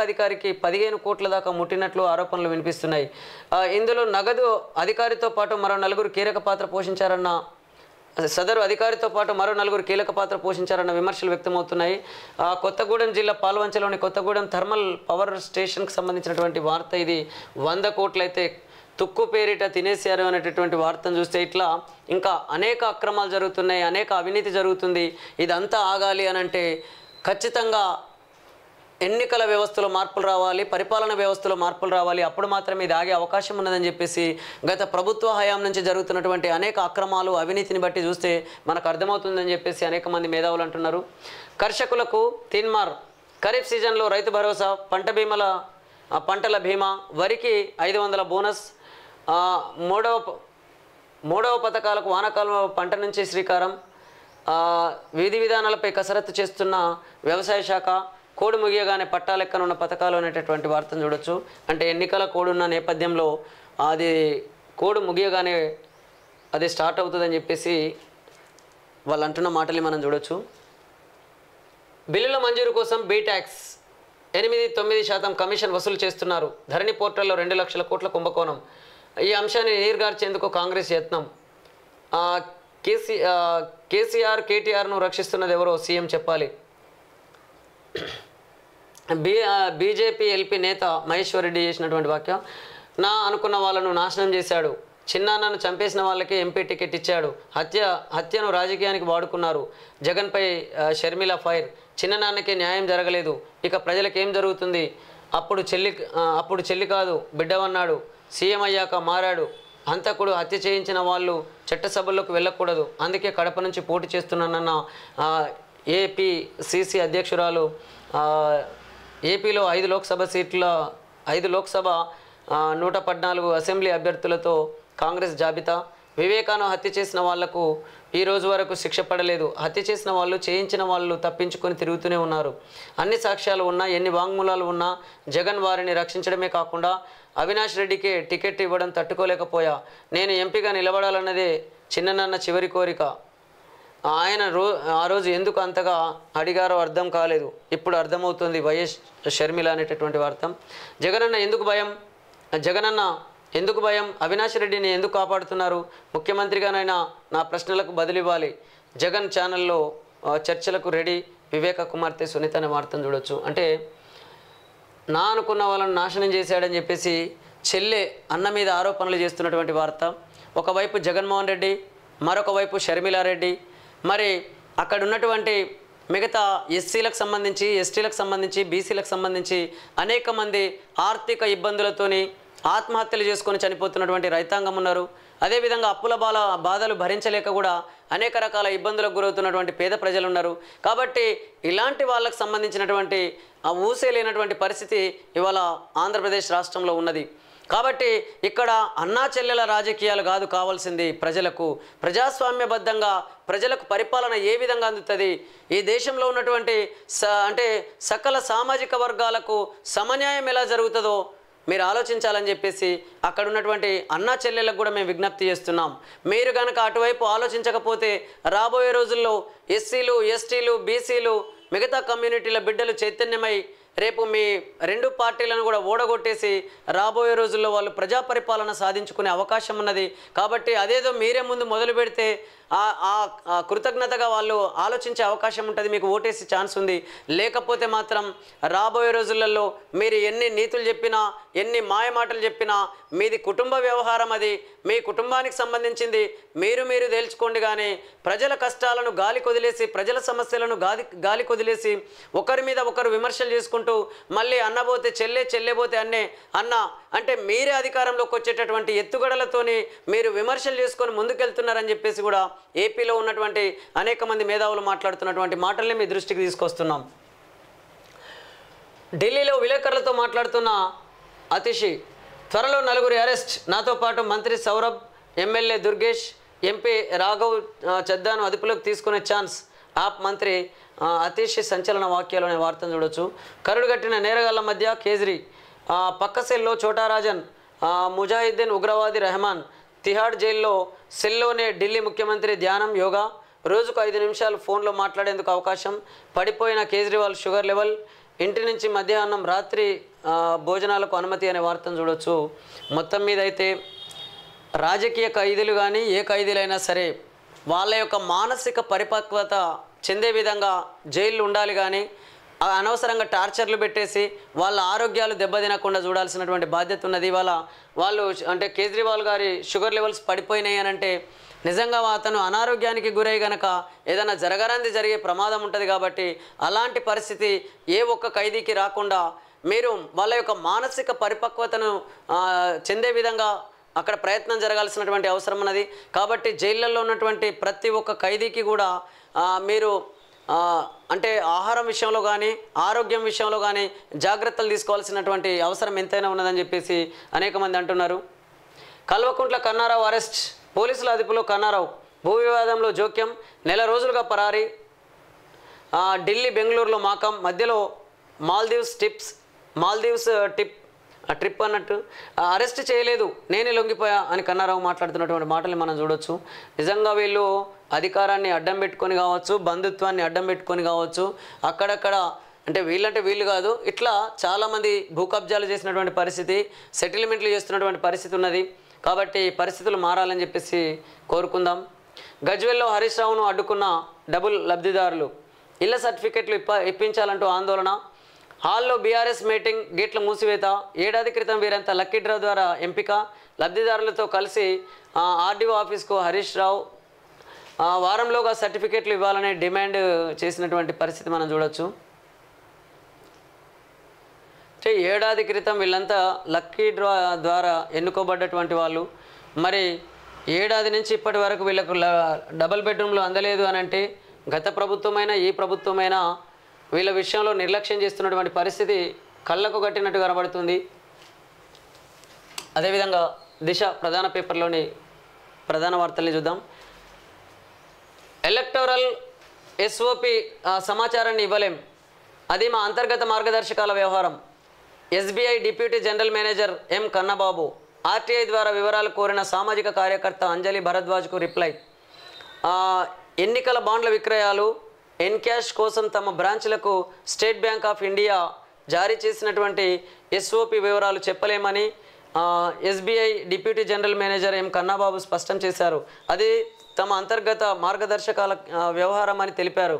అధికారికి 15 కోట్ల దాకా ముట్టినట్లు ఆరోపణలు వినిపిస్తున్నాయి. ఇందులో నగదు అధికారితో పాటు మరో 4 కీలక పాత్ర పోషించారన్న విమర్శలు వ్యక్తమవుతున్నాయి. కొత్తగూడెం జిల్లా పాల్వంచలోని కొత్తగూడెం థర్మల్ పవర్ స్టేషన్కి సంబంధించినటువంటి వార్త ఇది. 100 కోట్లయితే తుక్కు పేరిట తినేశారు అనేటటువంటి వార్తను చూస్తే ఇట్లా ఇంకా అనేక అక్రమాలు జరుగుతున్నాయి, అనేక అవినీతి జరుగుతుంది. ఇదంతా ఆగాలి అని అంటే ఖచ్చితంగా ఎన్నికల వ్యవస్థలో మార్పులు రావాలి, పరిపాలన వ్యవస్థలో మార్పులు రావాలి. అప్పుడు మాత్రమే ఇది ఆగే అవకాశం ఉన్నదని చెప్పేసి గత ప్రభుత్వ హయాం నుంచి జరుగుతున్నటువంటి అనేక అక్రమాలు, అవినీతిని బట్టి చూస్తే మనకు అర్థమవుతుందని చెప్పేసి అనేక మంది మేధావులు అంటున్నారు. కర్షకులకు తీన్మార్. ఖరీఫ్ సీజన్లో రైతు భరోసా, పంటల బీమా, వరికి 500 బోనస్. మూడవ పథకాలకు వానాకాలం పంట నుంచి శ్రీకారం. విధి విధానాలపై కసరత్తు చేస్తున్న వ్యవసాయ శాఖ. కోడ్ ముగియగానే పట్టాలెక్కనున్న పథకాలు అనేటటువంటి వార్తను చూడొచ్చు. అంటే ఎన్నికల కోడ్ ఉన్న నేపథ్యంలో అది కోడ్ ముగియగానే అది స్టార్ట్ అవుతుందని చెప్పేసి వాళ్ళు అంటున్న మాటల్ని మనం చూడొచ్చు. బిల్లుల మంజూరు కోసం బీటాక్స్ 8-9% కమిషన్ వసూలు చేస్తున్నారు. ధరణి పోర్టల్లో 2 లక్షల కోట్ల కుంభకోణం. ఈ అంశాన్ని నీరుగార్చేందుకు కాంగ్రెస్ యత్నం. కేటీఆర్ను రక్షిస్తున్నది ఎవరో సీఎం చెప్పాలి. బీజేపీ ఎల్పీ నేత మహేశ్వర్ రెడ్డి చేసినటువంటి వాక్యం. అనుకున్న వాళ్ళను నాశనం చేశాడు. చిన్నాన్నను చంపేసిన వాళ్ళకి ఎంపీ టికెట్ ఇచ్చాడు. హత్యను రాజకీయానికి వాడుకున్నారు. జగన్పై షర్మిల ఫైర్. చిన్ననాన్నకి న్యాయం జరగలేదు, ఇక ప్రజలకు ఏం జరుగుతుంది? అప్పుడు చెల్లి కాదు బిడ్డవన్నాడు. సీఎం అయ్యాక మారాడు. హంతకుడు. హత్య చేయించిన వాళ్ళు చట్టసభల్లోకి వెళ్ళకూడదు, అందుకే కడప నుంచి పోటీ చేస్తున్నానన్న ఏపీసీసీ అధ్యక్షురాలు. ఏపీలో 5 లోక్సభ 114 అసెంబ్లీ అభ్యర్థులతో కాంగ్రెస్ జాబితా. వివేకాను హత్య చేసిన వాళ్లకు ఈ రోజు వరకు శిక్ష పడలేదు. హత్య చేసిన వాళ్ళు, చేయించిన వాళ్ళు తప్పించుకొని తిరుగుతూనే ఉన్నారు. అన్ని సాక్ష్యాలు ఉన్నా, ఎన్ని వాంగ్మూలాలు ఉన్నా జగన్ వారిని రక్షించడమే కాకుండా అవినాష్ రెడ్డికి టికెట్ ఇవ్వడం తట్టుకోలేకపోయా. నేను ఎంపీగా నిలబడాలన్నదే చిన్ననాన్న చివరి కోరిక. ఆయన ఆ రోజు ఎందుకు అంతగా అడిగారో అర్థం కాలేదు, ఇప్పుడు అర్థమవుతుంది. వైఎస్ షర్మిల అనేటటువంటి వార్త. జగనన్న ఎందుకు భయం? అవినాష్ రెడ్డిని ఎందుకు కాపాడుతున్నారు? ముఖ్యమంత్రిగానైనా నా ప్రశ్నలకు బదులివ్వాలి. జగన్ ఛానల్లో చర్చలకు రెడీ. వివేక కుమార్తె సునీత అనే వార్తను చూడొచ్చు. అంటే అనుకున్న వాళ్ళని నాశనం చేశాడని చెప్పేసి చెల్లె అన్న మీద ఆరోపణలు చేస్తున్నటువంటి వార్త. ఒకవైపు జగన్మోహన్ రెడ్డి, మరొక వైపు షర్మిలారెడ్డి. మరి అక్కడ ఉన్నటువంటి మిగతా ఎస్సీలకు సంబంధించి, ఎస్టీలకు సంబంధించి, బీసీలకు సంబంధించి అనేక మంది ఆర్థిక ఇబ్బందులతోని ఆత్మహత్యలు చేసుకొని చనిపోతున్నటువంటి రైతాంగం ఉన్నారు. అదేవిధంగా అప్పుల బాధలు భరించలేక కూడా అనేక రకాల ఇబ్బందులకు గురవుతున్నటువంటి పేద ప్రజలు ఉన్నారు. కాబట్టి ఇలాంటి వాళ్ళకు సంబంధించినటువంటి ఊసే లేనటువంటి పరిస్థితి ఇవాళ ఆంధ్రప్రదేశ్ రాష్ట్రంలో ఉన్నది. కాబట్టి ఇక్కడ అన్నా చెల్లెల రాజకీయాలు కాదు కావాల్సింది, ప్రజలకు ప్రజాస్వామ్యబద్ధంగా ప్రజలకు పరిపాలన ఏ విధంగా అందుతుంది, ఈ దేశంలో ఉన్నటువంటి అంటే సకల సామాజిక వర్గాలకు సమన్యాయం ఎలా జరుగుతుందో మీరు ఆలోచించాలని చెప్పేసి అక్కడ ఉన్నటువంటి అన్నా చెల్లెలకు కూడా మేము విజ్ఞప్తి చేస్తున్నాం. మీరు కనుక అటువైపు ఆలోచించకపోతే రాబోయే రోజుల్లో ఎస్సీలు, ఎస్టీలు, బీసీలు, మిగతా కమ్యూనిటీల బిడ్డలు చైతన్యమై రేపు మీ రెండు పార్టీలను కూడా ఓడగొట్టేసి రాబోయే రోజుల్లో వాళ్ళు ప్రజా పరిపాలన సాధించుకునే అవకాశం ఉన్నది. కాబట్టి అదేదో మీరే ముందు మొదలు పెడితే కృతజ్ఞతగా వాళ్ళు ఆలోచించే అవకాశం ఉంటుంది, మీకు ఓటేసే ఛాన్స్ ఉంది. లేకపోతే మాత్రం రాబోయే రోజులలో మీరు ఎన్ని నీతులు చెప్పినా, ఎన్ని మాయమాటలు చెప్పినా మీది కుటుంబ వ్యవహారం, అది మీ కుటుంబానికి సంబంధించింది, మీరు తేల్చుకోండి. కానీ ప్రజల కష్టాలను గాలి కొదిలేసి, ప్రజల సమస్యలను గాలి కొదిలేసి ఒకరి మీద ఒకరు విమర్శలు చేసుకుంటూ మళ్ళీ అన్నబోతే చెల్లెబోతే అన్న అంటే మీరే అధికారంలోకి వచ్చేటటువంటి ఎత్తుగడలతోని మీరు విమర్శలు చేసుకొని ముందుకెళ్తున్నారని చెప్పేసి కూడా ఏపీలో ఉన్నటువంటి అనేక మంది మేధావులు మాట్లాడుతున్నటువంటి మాటల్ని మీ దృష్టికి తీసుకొస్తున్నాం. ఢిల్లీలో విలేకరులతో మాట్లాడుతున్న అతిషి, త్వరలో 4 అరెస్ట్, నాతో పాటు మంత్రి సౌరభ్, ఎమ్మెల్యే దుర్గేష్, ఎంపీ రాఘవ్ చద్దాను అదుపులోకి తీసుకునే ఛాన్స్, ఆప్ మంత్రి అతిషి సంచలన వాక్యాలు అనే వార్తను చూడొచ్చు. కరుడుగట్టిన నేరగాళ్ల మధ్య కేజ్రీ, పక్క సెల్లో చోటారాజన్, ముజాహిద్దీన్ ఉగ్రవాది రెహమాన్, తిహాడ్ జైల్లో సెల్లోనే ఢిల్లీ ముఖ్యమంత్రి ధ్యానం యోగా, రోజుకు 5 నిమిషాలు ఫోన్లో మాట్లాడేందుకు అవకాశం, పడిపోయిన కేజ్రీవాల్ షుగర్ లెవెల్, ఇంటి నుంచి మధ్యాహ్నం రాత్రి భోజనాలకు అనుమతి అనే వార్తను చూడొచ్చు. మొత్తం మీద అయితే రాజకీయ ఖైదీలు కానీ ఏ ఖైదీలైనా సరే వాళ్ళ యొక్క మానసిక పరిపక్వత చెందే విధంగా జైళ్ళు ఉండాలి. కానీ అనవసరంగా టార్చర్లు పెట్టేసి వాళ్ళ ఆరోగ్యాలు దెబ్బతినకుండా చూడాల్సినటువంటి బాధ్యత ఉన్నది. వాళ్ళు అంటే కేజ్రీవాల్ గారి షుగర్ లెవెల్స్ పడిపోయినాయి అని అంటే నిజంగా అతను అనారోగ్యానికి గురై గనక ఏదైనా జరగరాంది జరిగే ప్రమాదం ఉంటుంది. కాబట్టి అలాంటి పరిస్థితి ఏ ఒక్క ఖైదీకి రాకుండా మీరు వాళ్ళ యొక్క మానసిక పరిపక్వతను చెందే విధంగా అక్కడ ప్రయత్నం జరగాల్సినటువంటి అవసరం ఉన్నది. కాబట్టి జైళ్ళల్లో ఉన్నటువంటి ప్రతి ఒక్క ఖైదీకి కూడా మీరు అంటే ఆహారం విషయంలో కానీ ఆరోగ్యం విషయంలో కానీ జాగ్రత్తలు తీసుకోవాల్సినటువంటి అవసరం ఎంతైనా ఉన్నదని చెప్పేసి అనేక మంది అంటున్నారు. కల్వకుంట్ల కన్నారావు అరెస్ట్, పోలీసుల అదుపులో కన్నారావు, భూ వివాదంలో జోక్యం, నెల రోజులుగా పరారీ, ఢిల్లీ బెంగళూరులో మాకం, మధ్యలో మాల్దీవ్స్ ట్రిప్ అన్నట్టు అరెస్ట్ చేయలేదు, నేనే లొంగిపోయా అని కన్నారావు మాట్లాడుతున్నటువంటి మాటల్ని మనం చూడొచ్చు. నిజంగా వీళ్ళు అధికారాన్ని అడ్డం పెట్టుకొని కావచ్చు, బంధుత్వాన్ని అడ్డం పెట్టుకొని కావచ్చు, అక్కడక్కడ అంటే వీళ్ళు కాదు, ఇట్లా చాలామంది భూ కబ్జాలు చేసినటువంటి పరిస్థితి, సెటిల్మెంట్లు చేస్తున్నటువంటి పరిస్థితి ఉన్నది. కాబట్టి పరిస్థితులు మారాలని చెప్పేసి కోరుకుందాం. గజ్వేల్లో హరీష్ రావును అడ్డుకున్న డబుల్ లబ్ధిదారులు, ఇళ్ల సర్టిఫికెట్లు ఇప్పించాలంటూ ఆందోళన, హాల్లో బీఆర్ఎస్ మీటింగ్, గేట్ల మూసివేత, ఏడాది క్రితం వీరంతా లక్కీ డ్రా ద్వారా ఎంపిక, లబ్ధిదారులతో కలిసి ఆర్డీఓ ఆఫీస్కు హరీష్ రావు వారంలోగా సర్టిఫికెట్లు ఇవ్వాలనే డిమాండ్ చేసినటువంటి పరిస్థితి మనం చూడొచ్చు. ఏడాది క్రితం వీళ్ళంతా లక్కీ డ్రా ద్వారా ఎన్నుకోబడ్డటువంటి వాళ్ళు, మరి ఏడాది నుంచి ఇప్పటి వరకు వీళ్ళకు డబుల్ బెడ్రూమ్లు అందలేదు అని అంటే గత ప్రభుత్వమైనా ఈ ప్రభుత్వమైనా వీళ్ళ విషయంలో నిర్లక్ష్యం చేస్తున్నటువంటి పరిస్థితి కళ్ళకు కట్టినట్టు కనబడుతుంది. అదేవిధంగా దిశ ప్రధాన పేపర్లోని ప్రధాన వార్తల్ని చూద్దాం. ఎలక్టోరల్ ఎస్ఓపి సమాచారాన్ని ఇవ్వలేం, అది మా అంతర్గత మార్గదర్శకాల వ్యవహారం. ఎస్బీఐ డిప్యూటీ జనరల్ మేనేజర్ ఎం కన్నబాబు ఆర్టీఐ ద్వారా వివరాలు కోరిన సామాజిక కార్యకర్త అంజలి భరద్వాజ్కు రిప్లై. ఎన్నికల బాండ్ల విక్రయాలు ఎన్క్యాష్ కోసం తమ బ్రాంచ్లకు స్టేట్ బ్యాంక్ ఆఫ్ ఇండియా జారీ చేసినటువంటి ఎస్ఓపి వివరాలు చెప్పలేమని SBI deputy general manager M Kannababu స్పష్టం చేశారు. అది తమ అంతర్గత మార్గదర్శకాల వ్యవహారం అని తెలిపారు.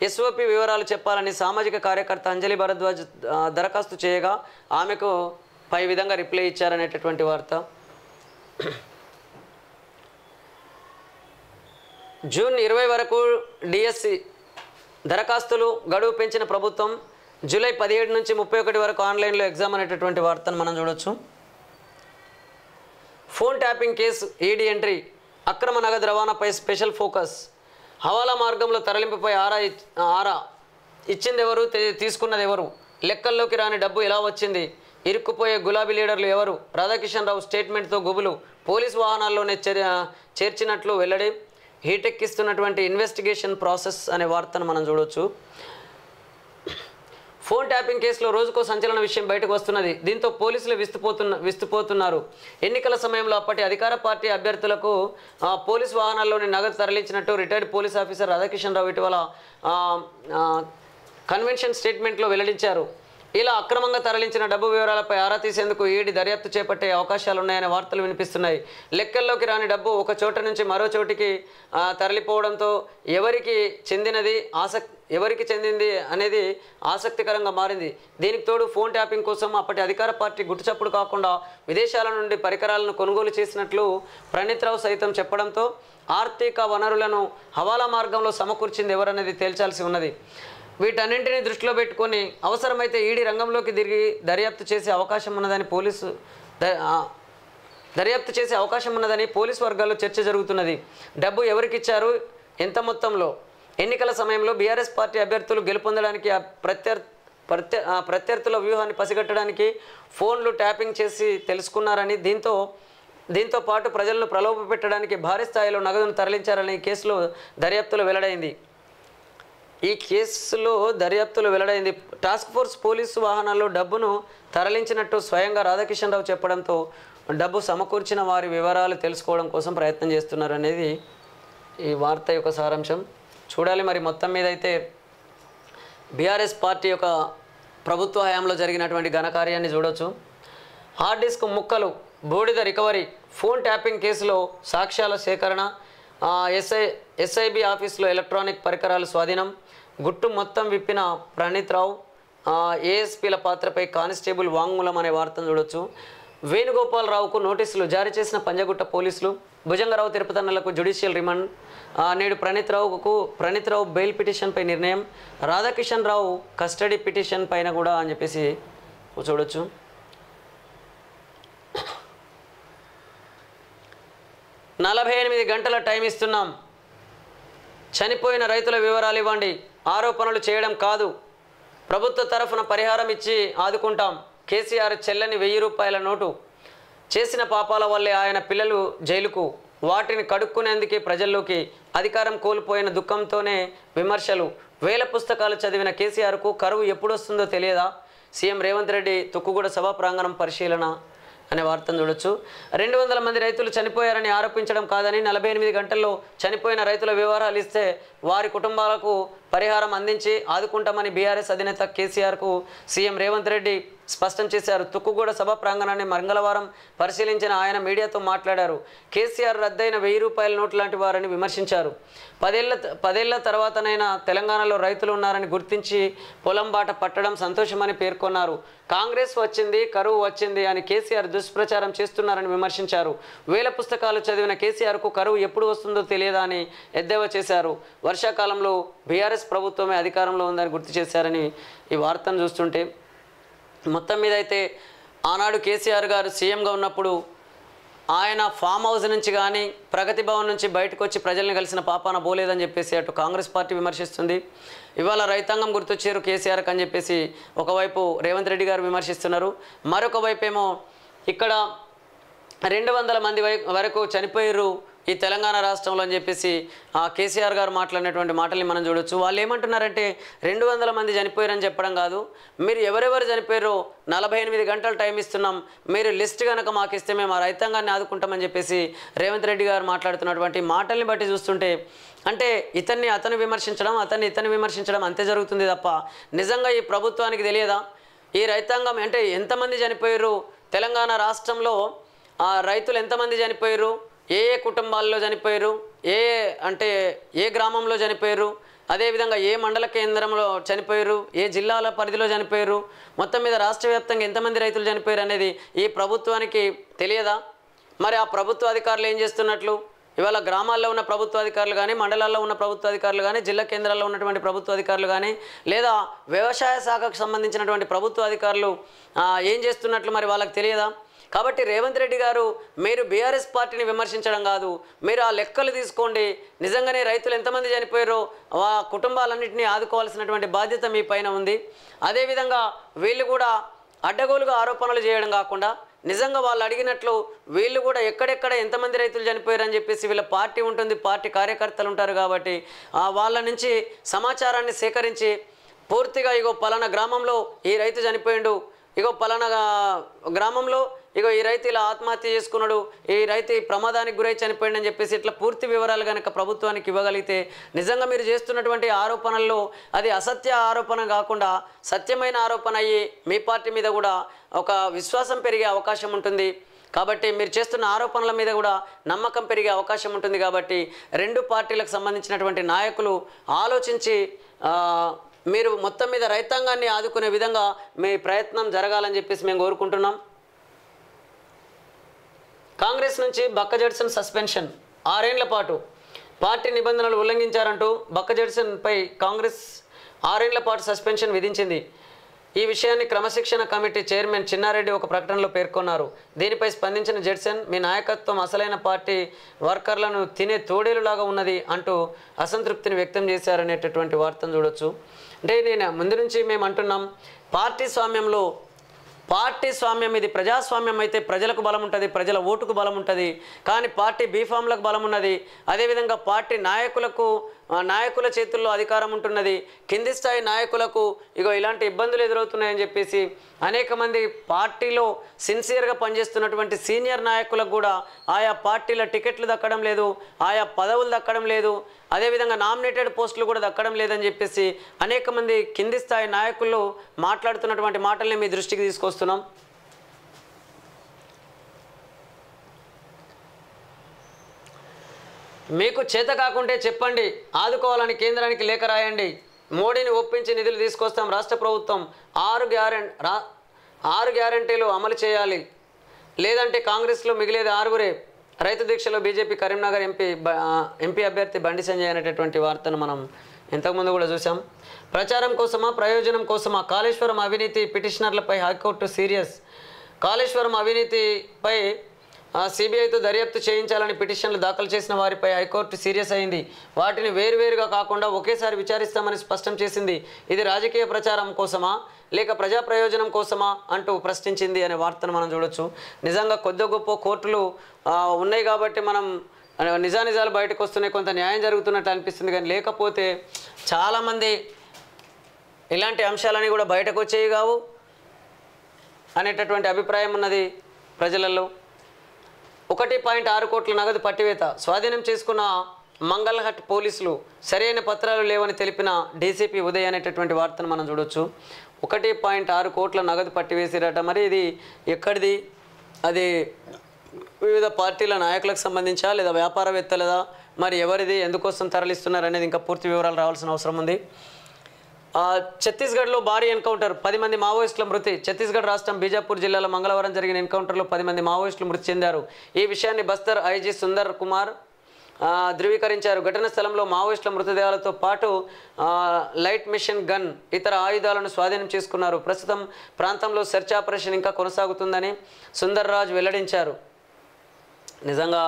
ఎస్ఓపి వివరాలు చెప్పాలని సామాజిక కార్యకర్త అంజలి భరద్వాజ్ దరఖాస్తు చేయగా ఆమెకు పై విధంగా రిప్లై ఇచ్చారనేటటువంటి వార్త. జూన్ 20 వరకు డిఎస్సి దరఖాస్తులు గడువు పెంచిన ప్రభుత్వం, జూలై 17 నుంచి 31 వరకు ఆన్లైన్లో ఎగ్జామ్ అనేటటువంటి వార్తను మనం చూడొచ్చు. Phone tapping case ED entry, అక్రమ నగదు రవాణాపై స్పెషల్ ఫోకస్, హవాలా మార్గంలో తరలింపుపై ఆరా ఇచ్చింది ఎవరు, తీసుకున్నది ఎవరు, లెక్కల్లోకి రాని డబ్బు ఎలా వచ్చింది, ఇరుక్కుపోయే గులాబీ లీడర్లు ఎవరు? రాధాకిషన్ రావు స్టేట్మెంట్తో గుబులు. పోలీసు వాహనాల్లోనే చేర్చినట్లు వెల్లడి. హీటెక్కిస్తున్నటువంటి ఇన్వెస్టిగేషన్ ప్రాసెస్ అనే వార్తను మనం చూడవచ్చు. ఫోన్ ట్యాపింగ్ కేసులో రోజుకో సంచలన విషయం బయటకు వస్తున్నది. దీంతో పోలీసులు విస్తుపోతున్నారు. ఎన్నికల సమయంలో అప్పటి అధికార పార్టీ అభ్యర్థులకు పోలీసు వాహనాల్లోని నగదు తరలించినట్టు రిటైర్డ్ పోలీస్ ఆఫీసర్ రాధాకిషన్ రావు ఇటీవల కన్వెన్షన్ స్టేట్మెంట్లో వెల్లడించారు. ఇలా అక్రమంగా తరలించిన డబ్బు వివరాలపై ఆరా తీసేందుకు ఈడీ దర్యాప్తు చేపట్టే అవకాశాలున్నాయనే వార్తలు వినిపిస్తున్నాయి. లెక్కల్లోకి రాని డబ్బు ఒక చోట నుంచి మరో చోటికి తరలిపోవడంతో ఎవరికి చెందింది అనేది ఆసక్తికరంగా మారింది. దీనికి తోడు ఫోన్ ట్యాపింగ్ కోసం అప్పటి అధికార పార్టీ గుట్టుచప్పుడు కాకుండా విదేశాల నుండి పరికరాలను కొనుగోలు చేసినట్లు ప్రణీత్ రావు సైతం చెప్పడంతో ఆర్థిక వనరులను హవాలా మార్గంలో సమకూర్చింది ఎవరనేది తేల్చాల్సి ఉన్నది. వీటన్నింటినీ దృష్టిలో పెట్టుకొని అవసరమైతే ఈడీ రంగంలోకి తిరిగి దర్యాప్తు చేసే అవకాశం ఉన్నదని పోలీసు వర్గాల్లో చర్చ జరుగుతున్నది. డబ్బు ఎవరికిచ్చారు, ఎంత మొత్తంలో? ఎన్నికల సమయంలో బీఆర్ఎస్ పార్టీ అభ్యర్థులు గెలుపొందడానికి ప్రత్యర్థుల వ్యూహాన్ని పసిగట్టడానికి ఫోన్లు ట్యాపింగ్ చేసి తెలుసుకున్నారని, దీంతో పాటు ప్రజలను ప్రలోభపెట్టడానికి భారీ స్థాయిలో నగదును తరలించారని ఈ కేసులో దర్యాప్తులు వెల్లడైంది. టాస్క్ ఫోర్స్ పోలీసు వాహనాల్లో డబ్బును తరలించినట్టు స్వయంగా రాధాకిషన్ రావు చెప్పడంతో డబ్బు సమకూర్చిన వారి వివరాలు తెలుసుకోవడం కోసం ప్రయత్నం చేస్తున్నారు అనేది ఈ వార్త యొక్క సారాంశం. చూడాలి మరి. మొత్తం మీద అయితే బీఆర్ఎస్ పార్టీ యొక్క ప్రభుత్వ హయాంలో జరిగినటువంటి ఘనకార్యాన్ని చూడవచ్చు. హార్డ్ డిస్క్ ముక్కలు, బూడిద రికవరీ, ఫోన్ ట్యాపింగ్ కేసులో సాక్ష్యాల సేకరణ, ఎస్ఐబి ఆఫీసులో ఎలక్ట్రానిక్ పరికరాలు స్వాధీనం, గుట్టు మొత్తం విప్పిన ప్రణీత్ రావు, ఏఎస్పీల పాత్రపై కానిస్టేబుల్ వాంగ్మూలం అనే వార్తను చూడవచ్చు. వేణుగోపాలరావుకు నోటీసులు జారీ చేసిన పంజగుట్ట పోలీసులు. భుజంగరావు తిరుపతన్నలకు జ్యుడిషియల్ రిమాండ్. నేడు ప్రణీత్ రావు బెయిల్ పిటిషన్పై నిర్ణయం. రాధాకిషన్ రావు కస్టడీ పిటిషన్ పైన కూడా అని చెప్పేసి చూడొచ్చు. 48 గంటల టైం ఇస్తున్నాం. చనిపోయిన రైతుల వివరాలు ఇవ్వండి. ఆరోపణలు చేయడం కాదు. ప్రభుత్వ తరఫున పరిహారం ఇచ్చి ఆదుకుంటాం. కేసీఆర్ చెల్లని 1000 రూపాయల నోటు. చేసిన పాపాల వల్లే ఆయన పిల్లలు జైలుకు. వాటిని కడుక్కునేందుకే ప్రజల్లోకి. అధికారం కోల్పోయిన దుఃఖంతోనే విమర్శలు. వేల పుస్తకాలు చదివిన కేసీఆర్కు కరువు ఎప్పుడు వస్తుందో తెలియదా? సీఎం రేవంత్ రెడ్డి తుక్కుగూడ సభా ప్రాంగణం పరిశీలన అనే వార్తను చూడొచ్చు. 200 మంది రైతులు చనిపోయారని ఆరోపించడం కాదని 48 గంటల్లో చనిపోయిన రైతుల వివరాలు ఇస్తే వారి కుటుంబాలకు పరిహారం అందించి ఆదుకుంటామని బీఆర్ఎస్ అధినేత కేసీఆర్కు సీఎం రేవంత్ రెడ్డి స్పష్టం చేశారు. తుక్కుగూడ సభ ప్రాంగణాన్ని మంగళవారం పరిశీలించిన ఆయన మీడియాతో మాట్లాడారు. కేసీఆర్ రద్దయిన 1000 రూపాయల నోటు లాంటి వారని విమర్శించారు. 10 ఏళ్ల తర్వాతనైనా తెలంగాణలో రైతులు ఉన్నారని గుర్తించి పొలం బాట పట్టడం సంతోషమని పేర్కొన్నారు. కాంగ్రెస్ వచ్చింది, కరువు వచ్చింది అని కేసీఆర్ దుష్ప్రచారం చేస్తున్నారని విమర్శించారు. వేల పుస్తకాలు చదివిన కేసీఆర్కు కరువు ఎప్పుడు వస్తుందో తెలియదా అని ఎద్దేవా చేశారు. వర్షాకాలంలో బీఆర్ఎస్ ప్రభుత్వమే అధికారంలో ఉందని గుర్తు చేశారని ఈ వార్తను చూస్తుంటే, మొత్తం మీద అయితే ఆనాడు కేసీఆర్ గారు సీఎంగా ఉన్నప్పుడు ఆయన ఫామ్ హౌస్ నుంచి కానీ ప్రగతి భవన్ నుంచి బయటకు వచ్చి ప్రజల్ని కలిసిన పాపాన పోలేదని చెప్పేసి అటు కాంగ్రెస్ పార్టీ విమర్శిస్తుంది. ఇవాళ రైతాంగం గుర్తొచ్చారు కేసీఆర్కి అని చెప్పేసి ఒకవైపు రేవంత్ రెడ్డి గారు విమర్శిస్తున్నారు. మరొక వైపు ఏమో ఇక్కడ 200 మంది వరకు చనిపోయారు ఈ తెలంగాణ రాష్ట్రంలో అని చెప్పేసి కేసీఆర్ గారు మాట్లాడినటువంటి మాటల్ని మనం చూడొచ్చు. వాళ్ళు ఏమంటున్నారంటే 200 మంది చనిపోయారని చెప్పడం కాదు, మీరు ఎవరెవరు చనిపోయారో 48 గంటలు టైం ఇస్తున్నాం, మీరు లిస్ట్ కనుక మాకు ఇస్తే మేము ఆ రైతాంగాన్ని ఆదుకుంటామని చెప్పేసి రేవంత్ రెడ్డి గారు మాట్లాడుతున్నటువంటి మాటల్ని బట్టి చూస్తుంటే అంటే అతను విమర్శించడం అంతే జరుగుతుంది తప్ప నిజంగా ఈ ప్రభుత్వానికి తెలియదా ఈ రైతాంగం అంటే ఎంతమంది చనిపోయారు, తెలంగాణ రాష్ట్రంలో రైతులు ఎంతమంది చనిపోయారు, ఏ కుటుంబాల్లో చనిపోయారు, ఏ గ్రామంలో చనిపోయారు, అదేవిధంగా ఏ మండల కేంద్రంలో చనిపోయారు, ఏ జిల్లాల పరిధిలో చనిపోయారు, మొత్తం మీద రాష్ట్ర వ్యాప్తంగా ఎంతమంది రైతులు చనిపోయారు అనేది ఈ ప్రభుత్వానికి తెలియదా? మరి ఆ ప్రభుత్వ అధికారులు ఏం చేస్తున్నట్లు? ఇవాళ గ్రామాల్లో ఉన్న ప్రభుత్వ అధికారులు కానీ, మండలాల్లో ఉన్న ప్రభుత్వ అధికారులు కానీ, జిల్లా కేంద్రాల్లో ఉన్నటువంటి ప్రభుత్వ అధికారులు కానీ, లేదా వ్యవసాయ శాఖకు సంబంధించినటువంటి ప్రభుత్వ అధికారులు ఏం చేస్తున్నట్లు మరి వాళ్ళకి తెలియదా? కాబట్టి రేవంత్ రెడ్డి గారు మీరు బీఆర్ఎస్ పార్టీని విమర్శించడం కాదు, మీరు ఆ లెక్కలు తీసుకోండి. నిజంగానే రైతులు ఎంతమంది చనిపోయారో ఆ కుటుంబాలన్నింటినీ ఆదుకోవాల్సినటువంటి బాధ్యత మీ పైన ఉంది. అదేవిధంగా వీళ్ళు కూడా అడ్డగోలుగా ఆరోపణలు చేయడం కాకుండా నిజంగా వాళ్ళు అడిగినట్లు వీళ్ళు కూడా ఎక్కడెక్కడ ఎంతమంది రైతులు చనిపోయారని చెప్పేసి వీళ్ళ పార్టీ ఉంటుంది, పార్టీ కార్యకర్తలు ఉంటారు కాబట్టి వాళ్ళ నుంచి సమాచారాన్ని సేకరించి పూర్తిగా ఇగో పలానా గ్రామంలో ఈ రైతు చనిపోయిండు, ఇగో పలానా గ్రామంలో ఇగో ఈ రైతు ఇలా ఆత్మహత్య చేసుకున్నాడు, ఈ రైతు ప్రమాదానికి గురై చనిపోయింది అని చెప్పేసి ఇట్లా పూర్తి వివరాలు కనుక ప్రభుత్వానికి ఇవ్వగలిగితే నిజంగా మీరు చేస్తున్నటువంటి ఆరోపణల్లో అది అసత్య ఆరోపణ కాకుండా సత్యమైన ఆరోపణ అయ్యి మీ పార్టీ మీద కూడా ఒక విశ్వాసం పెరిగే అవకాశం ఉంటుంది. కాబట్టి మీరు చేస్తున్న ఆరోపణల మీద కూడా నమ్మకం పెరిగే అవకాశం ఉంటుంది. కాబట్టి రెండు పార్టీలకు సంబంధించినటువంటి నాయకులు ఆలోచించి మీరు మొత్తం మీద రైతాంగాన్ని ఆదుకునే విధంగా మీ ప్రయత్నం జరగాలని చెప్పేసి మేము కోరుకుంటున్నాం. కాంగ్రెస్ నుంచి బక్క జడ్సన్ సస్పెన్షన్ 6 ఏళ్ల పాటు పార్టీ నిబంధనలు ఉల్లంఘించారంటూ బక్క జడ్సన్పై కాంగ్రెస్ 6 ఏళ్ల పాటు సస్పెన్షన్ విధించింది. ఈ విషయాన్ని క్రమశిక్షణ కమిటీ చైర్మన్ చిన్నారెడ్డి ఒక ప్రకటనలో పేర్కొన్నారు. దీనిపై స్పందించిన జడ్సన్ మీ నాయకత్వం అసలైన పార్టీ వర్కర్లను తినే తోడేలులాగా ఉన్నది అంటూ అసంతృప్తిని వ్యక్తం చేశారనేటటువంటి వార్తను చూడొచ్చు. అంటే నేను ముందు నుంచి మేము అంటున్నాం పార్టీ స్వామ్యం ఇది ప్రజాస్వామ్యం అయితే ప్రజలకు బలం ఉంటుంది, ప్రజల ఓటుకు బలం ఉంటుంది. కానీ పార్టీ బీఫామ్లకు బలం ఉన్నది. అదేవిధంగా పార్టీ నాయకుల చేతుల్లో అధికారం ఉంటున్నది. కింది స్థాయి నాయకులకు ఇగో ఇలాంటి ఇబ్బందులు ఎదురవుతున్నాయని చెప్పేసి అనేక మంది పార్టీలో సిన్సియర్గా పనిచేస్తున్నటువంటి సీనియర్ నాయకులకు కూడా ఆయా పార్టీల టికెట్లు దక్కడం లేదు, ఆయా పదవులు దక్కడం లేదు, అదేవిధంగా నామినేటెడ్ పోస్టులు కూడా దక్కడం లేదని చెప్పేసి అనేక మంది కింది స్థాయి నాయకులు మాట్లాడుతున్నటువంటి మాటల్ని మీ దృష్టికి తీసుకొస్తున్నాం. మీకు చేత కాకుంటే చెప్పండి, ఆదుకోవాలని కేంద్రానికి లేఖ రాయండి, మోడీని ఒప్పించి నిధులు తీసుకొస్తాం, రాష్ట్ర ప్రభుత్వం 6 గ్యారంటీలు అమలు చేయాలి, లేదంటే కాంగ్రెస్లో మిగిలేది 6గురే. రైతు దీక్షలో బీజేపీ కరీంనగర్ ఎంపీ అభ్యర్థి బండి సంజయ్ అనేటటువంటి వార్తను మనం ఇంతకుముందు కూడా చూసాం. ప్రచారం కోసమా ప్రయోజనం కోసమా కాళేశ్వరం అవినీతి పిటిషనర్లపై హైకోర్టు సీరియస్. కాళేశ్వరం అవినీతిపై సిబిఐతో దర్యాప్తు చేయించాలని పిటిషన్లు దాఖలు చేసిన వారిపై హైకోర్టు సీరియస్ అయింది. వాటిని వేరువేరుగా కాకుండా ఒకేసారి విచారిస్తామని స్పష్టం చేసింది. ఇది రాజకీయ ప్రచారం కోసమా లేక ప్రజా ప్రయోజనం కోసమా అంటూ ప్రశ్నించింది అనే వార్తను మనం చూడొచ్చు. నిజంగా కొద్ది గొప్ప కోర్టులు ఉన్నాయి కాబట్టి మనం నిజానిజాలు బయటకు వస్తున్నాయి, కొంత న్యాయం జరుగుతున్నట్టు అనిపిస్తుంది. కానీ లేకపోతే చాలామంది ఇలాంటి అంశాలని కూడా బయటకు వచ్చేవి కావు అనేటటువంటి అభిప్రాయం ఉన్నది ప్రజలలో. 1.6 కోట్ల నగదు పట్టివేత. స్వాధీనం చేసుకున్న మంగళహట్ పోలీసులు సరైన పత్రాలు లేవని తెలిపిన డీసీపీ ఉదయ్ అనేటటువంటి వార్తను మనం చూడొచ్చు. 1.6 కోట్ల నగదు పట్టివేసిరట. మరి ఇది ఎక్కడిది? అది వివిధ పార్టీల నాయకులకు సంబంధించా లేదా వ్యాపారవేత్తలదా? మరి ఎవరిది, ఎందుకోసం తరలిస్తున్నారు అనేది ఇంకా పూర్తి వివరాలు రావాల్సిన అవసరం ఉంది. ఛత్తీస్గఢ్లో భారీ ఎన్కౌంటర్, 10 మంది మావోయిస్టుల మృతి. ఛత్తీస్గఢ్ రాష్ట్రం బీజాపూర్ జిల్లాలో మంగళవారం జరిగిన ఎన్కౌంటర్లో 10 మంది మావోయిస్టులు మృతి చెందారు. ఈ విషయాన్ని బస్తర్ ఐజీ సుందర్ కుమార్ ధృవీకరించారు. ఘటన స్థలంలో మావోయిస్టుల మృతదేహాలతో పాటు లైట్ మిషన్ గన్, ఇతర ఆయుధాలను స్వాధీనం చేసుకున్నారు. ప్రస్తుతం ప్రాంతంలో సెర్చ్ ఆపరేషన్ ఇంకా కొనసాగుతుందని సుందర్ రాజ్ వెల్లడించారు. నిజంగా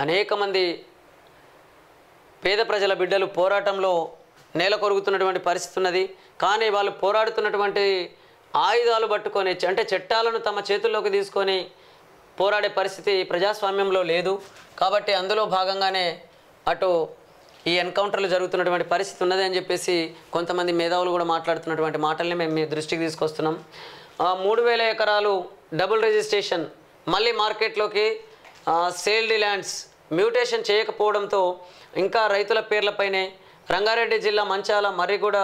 అనేక మంది పేద ప్రజల బిడ్డలు పోరాటంలో నేల కొరుగుతున్నటువంటి పరిస్థితి ఉన్నది. కానీ వాళ్ళు పోరాడుతున్నటువంటి ఆయుధాలు పట్టుకొని అంటే చట్టాలను తమ చేతుల్లోకి తీసుకొని పోరాడే పరిస్థితి ప్రజాస్వామ్యంలో లేదు. కాబట్టి అందులో భాగంగానే అటు ఈ ఎన్కౌంటర్లు జరుగుతున్నటువంటి పరిస్థితి ఉన్నది అని చెప్పేసి కొంతమంది మేధావులు కూడా మాట్లాడుతున్నటువంటి మాటల్ని మేము మీ దృష్టికి తీసుకొస్తున్నాం. 3000 ఎకరాలు డబుల్ రిజిస్ట్రేషన్ మళ్ళీ మార్కెట్లోకి సేల్డ్ ల్యాండ్స్ మ్యూటేషన్ చేయకపోవడంతో ఇంకా రైతుల పేర్లపైనే రంగారెడ్డి జిల్లా మంచాల, మర్రిగూడ,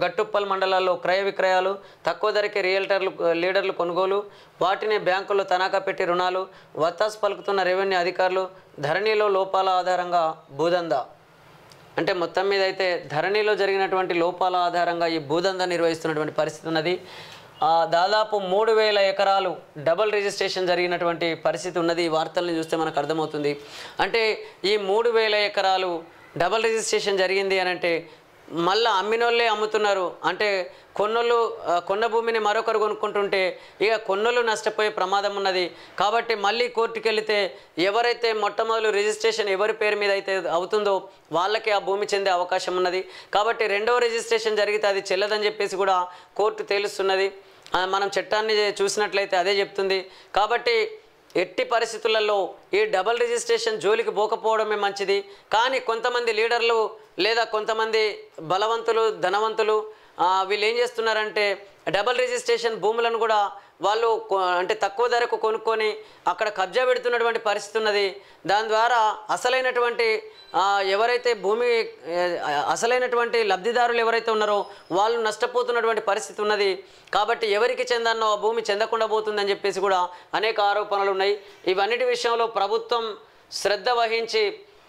గట్టుప్పల్ మండలాల్లో క్రయ విక్రయాలు, తక్కువ ధరకే లీడర్లు కొనుగోలు, వాటిని బ్యాంకుల్లో తనఖా పెట్టి రుణాలు, వత్తాసు పలుకుతున్న రెవెన్యూ అధికారులు, ధరణిలో లోపాల ఆధారంగా భూదందా. అంటే మొత్తం మీద అయితే ధరణిలో జరిగినటువంటి లోపాల ఆధారంగా ఈ భూదందా నిర్వహిస్తున్నటువంటి పరిస్థితి ఉన్నది. దాదాపు 3000 ఎకరాలు డబుల్ రిజిస్ట్రేషన్ జరిగినటువంటి పరిస్థితి ఉన్నది. ఈ వార్తల్ని చూస్తే మనకు అర్థమవుతుంది. అంటే ఈ 3000 ఎకరాలు డబుల్ రిజిస్ట్రేషన్ జరిగింది అని అంటే మళ్ళీ అమ్మినోళ్ళే అమ్ముతున్నారు. అంటే కొన్న భూమిని మరొకరు కొనుక్కుంటుంటే ఇక కొన్నోళ్ళు నష్టపోయే ప్రమాదం ఉన్నది. కాబట్టి మళ్ళీ కోర్టుకు వెళితే ఎవరైతే మొట్టమొదలు రిజిస్ట్రేషన్ ఎవరి పేరు మీద అయితే అవుతుందో వాళ్ళకి ఆ భూమి చెందే అవకాశం ఉన్నది. కాబట్టి రెండవ రిజిస్ట్రేషన్ జరిగితే అది చెల్లదని చెప్పేసి కూడా కోర్టు తేలుస్తున్నది. మనం చట్టాన్ని చూసినట్లయితే అదే చెప్తుంది. కాబట్టి ఎట్టి పరిస్థితులలో ఈ డబుల్ రిజిస్ట్రేషన్ జోలికి పోకపోవడమే మంచిది. కానీ కొంతమంది లీడర్లు లేదా కొంతమంది బలవంతులు ధనవంతులు వీళ్ళు ఏం చేస్తున్నారంటే డబుల్ రిజిస్ట్రేషన్ భూములను కూడా వాళ్ళు అంటే తక్కువ ధరకు కొనుక్కొని అక్కడ కబ్జా పెడుతున్నటువంటి పరిస్థితి ఉన్నది. దాని ద్వారా అసలైనటువంటి ఎవరైతే అసలైనటువంటి లబ్ధిదారులు ఎవరైతే ఉన్నారో వాళ్ళు నష్టపోతున్నటువంటి పరిస్థితి ఉన్నది. కాబట్టి ఎవరికి చెందన్నో ఆ భూమి చెందకుండా పోతుందని చెప్పేసి కూడా అనేక ఆరోపణలు ఉన్నాయి. ఇవన్నిటి విషయంలో ప్రభుత్వం శ్రద్ధ వహించి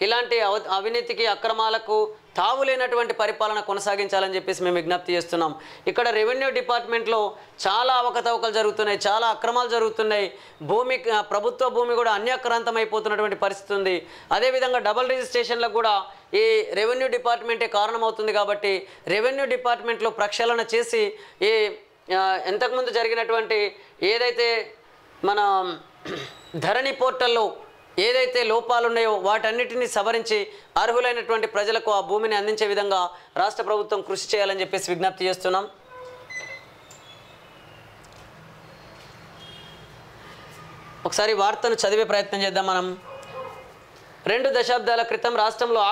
ఇలాంటి అవినీతికి అక్రమాలకు తావులేనటువంటి పరిపాలన కొనసాగించాలని చెప్పేసి మేము విజ్ఞప్తి చేస్తున్నాం. ఇక్కడ రెవెన్యూ డిపార్ట్మెంట్లో చాలా అవకతవకలు జరుగుతున్నాయి, చాలా అక్రమాలు జరుగుతున్నాయి. ప్రభుత్వ భూమి కూడా అన్యాక్రాంతమైపోతున్నటువంటి పరిస్థితి ఉంది. అదేవిధంగా డబుల్ రిజిస్ట్రేషన్లకు కూడా ఈ రెవెన్యూ డిపార్ట్మెంటే కారణమవుతుంది. కాబట్టి రెవెన్యూ డిపార్ట్మెంట్లో ప్రక్షాళన చేసి ఈ ఇంతకుముందు జరిగినటువంటి ఏదైతే మన ధరణి పోర్టల్లో ఏదైతే లోపాలు ఉన్నాయో వాటన్నిటిని సవరించి అర్హులైనటువంటి ప్రజలకు ఆ భూమిని అందించే విధంగా రాష్ట్ర ప్రభుత్వం కృషి చేయాలని చెప్పేసి విజ్ఞప్తి చేస్తున్నాం. ఒకసారి వార్తను చదివే ప్రయత్నం చేద్దాం మనం. 2 దశాబ్దాల క్రితం రాష్ట్రంలో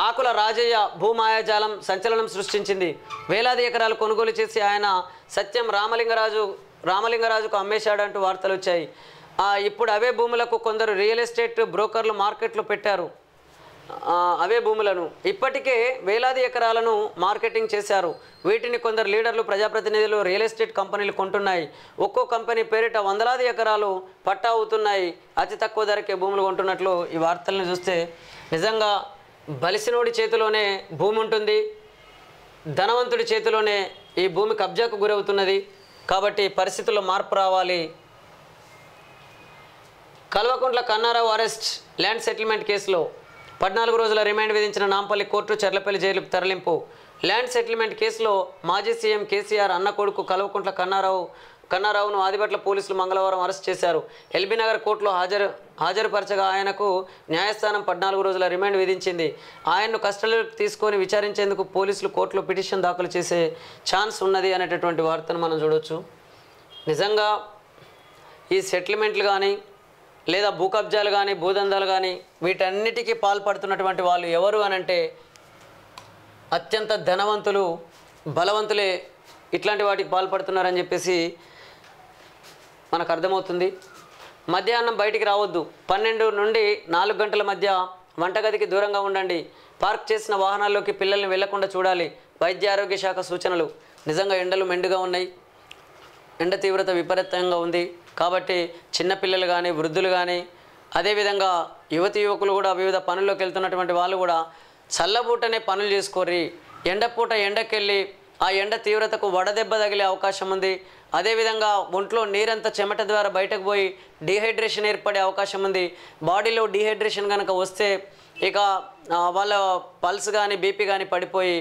ఆకుల రాజయ్య భూమాయాజాలం సంచలనం సృష్టించింది. వేలాది ఎకరాలు కొనుగోలు చేసి ఆయన సత్యం రామలింగరాజుకు అమ్మేశాడంటూ వార్తలు వచ్చాయి. ఇప్పుడు అవే భూములకు కొందరు రియల్ ఎస్టేట్ బ్రోకర్లు మార్కెట్లో పెట్టారు. అవే భూములను ఇప్పటికే వేలాది ఎకరాలను మార్కెటింగ్ చేశారు. వీటిని కొందరు లీడర్లు ప్రజాప్రతినిధులు రియల్ ఎస్టేట్ కంపెనీలు కొంటున్నాయి. ఒక్కో కంపెనీ పేరిట వందలాది ఎకరాలు పట్టా అవుతున్నాయి. అతి తక్కువ ధరకే భూములు కొంటున్నట్లు ఈ వార్తలను చూస్తే నిజంగా బలిసినోడి చేతిలోనే భూమి ఉంటుంది, ధనవంతుడి చేతిలోనే ఈ భూమి కబ్జాకు గురవుతున్నది. కాబట్టి పరిస్థితుల్లో మార్పు రావాలి. Kalvakuntla Kannarao arrest land settlement కేసులో 14 రోజుల రిమాండ్ విధించిన నాంపల్లి కోర్టు చర్లపల్లి జైలుకు తరలింపు. ల్యాండ్ సెటిల్మెంట్ కేసులో మాజీ సీఎం కేసీఆర్ అన్న కొడుకు కల్వకుంట్ల కన్నారావును ఆదిబట్ల పోలీసులు మంగళవారం అరెస్ట్ చేశారు. ఎల్బీనగర్ కోర్టులో హాజరుపరచగా ఆయనకు న్యాయస్థానం 14 రోజుల రిమాండ్ విధించింది. ఆయన్ను కస్టడీలోకి తీసుకొని విచారించేందుకు పోలీసులు కోర్టులో పిటిషన్ దాఖలు చేసే ఛాన్స్ ఉన్నది అనేటటువంటి వార్తను మనం చూడవచ్చు. నిజంగా ఈ సెటిల్మెంట్లు కానీ లేదా భూ కబ్జాలు కానీ భూదందాలు కానీ వీటన్నిటికీ పాల్పడుతున్నటువంటి వాళ్ళు ఎవరు అనంటే అత్యంత ధనవంతులు బలవంతులే ఇట్లాంటి వాటికి పాల్పడుతున్నారని చెప్పేసి మనకు అర్థమవుతుంది. మధ్యాహ్నం బయటికి రావద్దు, 12 నుండి 4 గంటల మధ్య వంటగదికి దూరంగా ఉండండి, పార్క్ చేసిన వాహనాల్లోకి పిల్లల్ని వెళ్లకుండా చూడాలి. వైద్య ఆరోగ్య శాఖ సూచనలు. నిజంగా ఎండలు మెండుగా ఉన్నాయి, ఎండ తీవ్రత విపరీతంగా ఉంది. కాబట్టి చిన్నపిల్లలు కానీ వృద్ధులు కానీ అదేవిధంగా యువకులు కూడా వివిధ పనుల్లోకి వెళ్తున్నటువంటి వాళ్ళు కూడా చల్లబూటనే పనులు చేసుకోర్రి. ఎండపూట ఎండకెళ్ళి ఆ ఎండ తీవ్రతకు వడదెబ్బ తగిలే అవకాశం ఉంది. అదేవిధంగా ఒంట్లో నీరంతా చెమట ద్వారా బయటకు పోయి డీహైడ్రేషన్ ఏర్పడే అవకాశం ఉంది. బాడీలో డీహైడ్రేషన్ కనుక వస్తే ఇక వాళ్ళ పల్స్ కానీ బీపీ కానీ పడిపోయి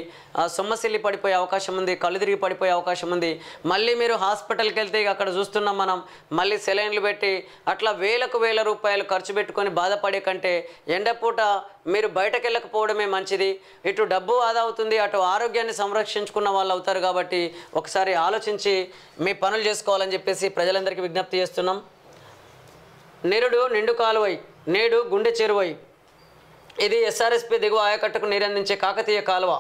సొమ్మసిల్లి పడిపోయే అవకాశం ఉంది, కళ్ళు తిరిగి పడిపోయే అవకాశం ఉంది. మళ్ళీ మీరు హాస్పిటల్కి వెళ్తే అక్కడ చూస్తున్నాం మనం, మళ్ళీ సెలైన్లు పెట్టి అట్లా వేల రూపాయలు ఖర్చు పెట్టుకొని బాధపడే కంటే ఎండపూట మీరు బయటకు వెళ్ళకపోవడమే మంచిది. ఇటు డబ్బు ఆదా అవుతుంది, అటు ఆరోగ్యాన్ని సంరక్షించుకున్న వాళ్ళు అవుతారు. కాబట్టి ఒకసారి ఆలోచించి మీ పనులు చేసుకోవాలని చెప్పేసి ప్రజలందరికీ విజ్ఞప్తి చేస్తున్నాం. నిరుడు నిండు కాలువై నేడు గుండె చెరువై. ఇది ఎస్ఆర్ఎస్పీ దిగువ ఆయకట్టుకు నీరందించే కాకతీయ కాలువ.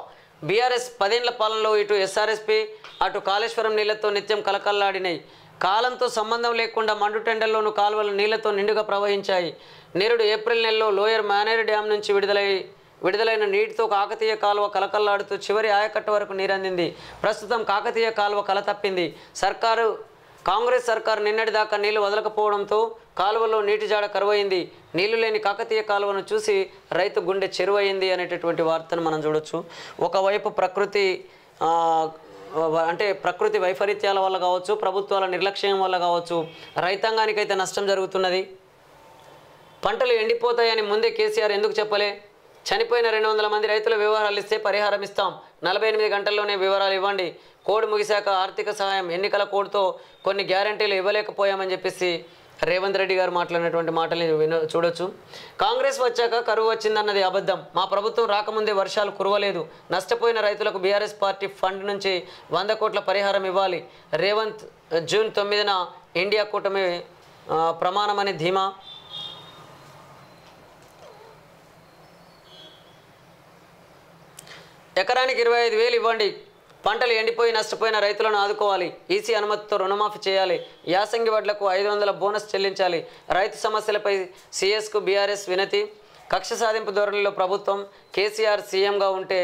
బీఆర్ఎస్ 10 ఏళ్ల పాలనలో ఇటు ఎస్ఆర్ఎస్పీ అటు కాళేశ్వరం నీళ్లతో నిత్యం కలకల్లాడినాయి. కాలంతో సంబంధం లేకుండా మండుటెండల్లోనూ కాలువలు నీళ్లతో నిండుగా ప్రవహించాయి. నేరుడు ఏప్రిల్ నెలలో లోయర్ మానేరు డ్యాం నుంచి విడుదలైన నీటితో కాకతీయ కాలువ కలకల్లాడుతూ చివరి ఆయకట్టు వరకు నీరందింది. ప్రస్తుతం కాకతీయ కాలువ కల తప్పింది. కాంగ్రెస్ సర్కారు నిన్నటిదాకా నీళ్లు వదలకపోవడంతో కాలువలో నీటి జాడ కరువైంది. నీళ్లు లేని కాకతీయ కాలువను చూసి రైతు గుండె చెరువైంది అనేటటువంటి వార్తను మనం చూడొచ్చు. ఒకవైపు ప్రకృతి వైపరీత్యాల వల్ల కావచ్చు, ప్రభుత్వాల నిర్లక్ష్యం వల్ల కావచ్చు, రైతాంగానికైతే నష్టం జరుగుతున్నది. పంటలు ఎండిపోతాయని ముందే కేసీఆర్ ఎందుకు చెప్పలే? చనిపోయిన 200 మంది రైతుల వివరాలు ఇస్తే పరిహారం ఇస్తాం, 48 గంటల్లోనే వివరాలు ఇవ్వండి. కోడ్ ముగిశాక ఆర్థిక సహాయం, ఎన్నికల కోడ్తో కొన్ని గ్యారంటీలు ఇవ్వలేకపోయామని చెప్పేసి రేవంత్ రెడ్డి గారు మాట్లాడినటువంటి మాటలు చూడొచ్చు. కాంగ్రెస్ వచ్చాక కరువు వచ్చిందన్నది అబద్ధం. మా ప్రభుత్వం రాకముందే వర్షాలు కురవలేదు. నష్టపోయిన రైతులకు బీఆర్ఎస్ పార్టీ ఫండ్ నుంచి 100 కోట్ల పరిహారం ఇవ్వాలి. రేవంత్ జూన్ 9న ఇండియా కూటమి ప్రమాణమని ధీమా. ఎకరానికి 25,000 ఇవ్వండి. పంటలు ఎండిపోయి నష్టపోయిన రైతులను ఆదుకోవాలి. ఈసీ అనుమతితో రుణమాఫీ చేయాలి. యాసంగి వడ్లకు 500 బోనస్ చెల్లించాలి. రైతు సమస్యలపై సీఎస్కు బీఆర్ఎస్ వినతి. కక్ష సాధింపు ధోరణిలో ప్రభుత్వం. కేసీఆర్ సీఎంగా ఉంటే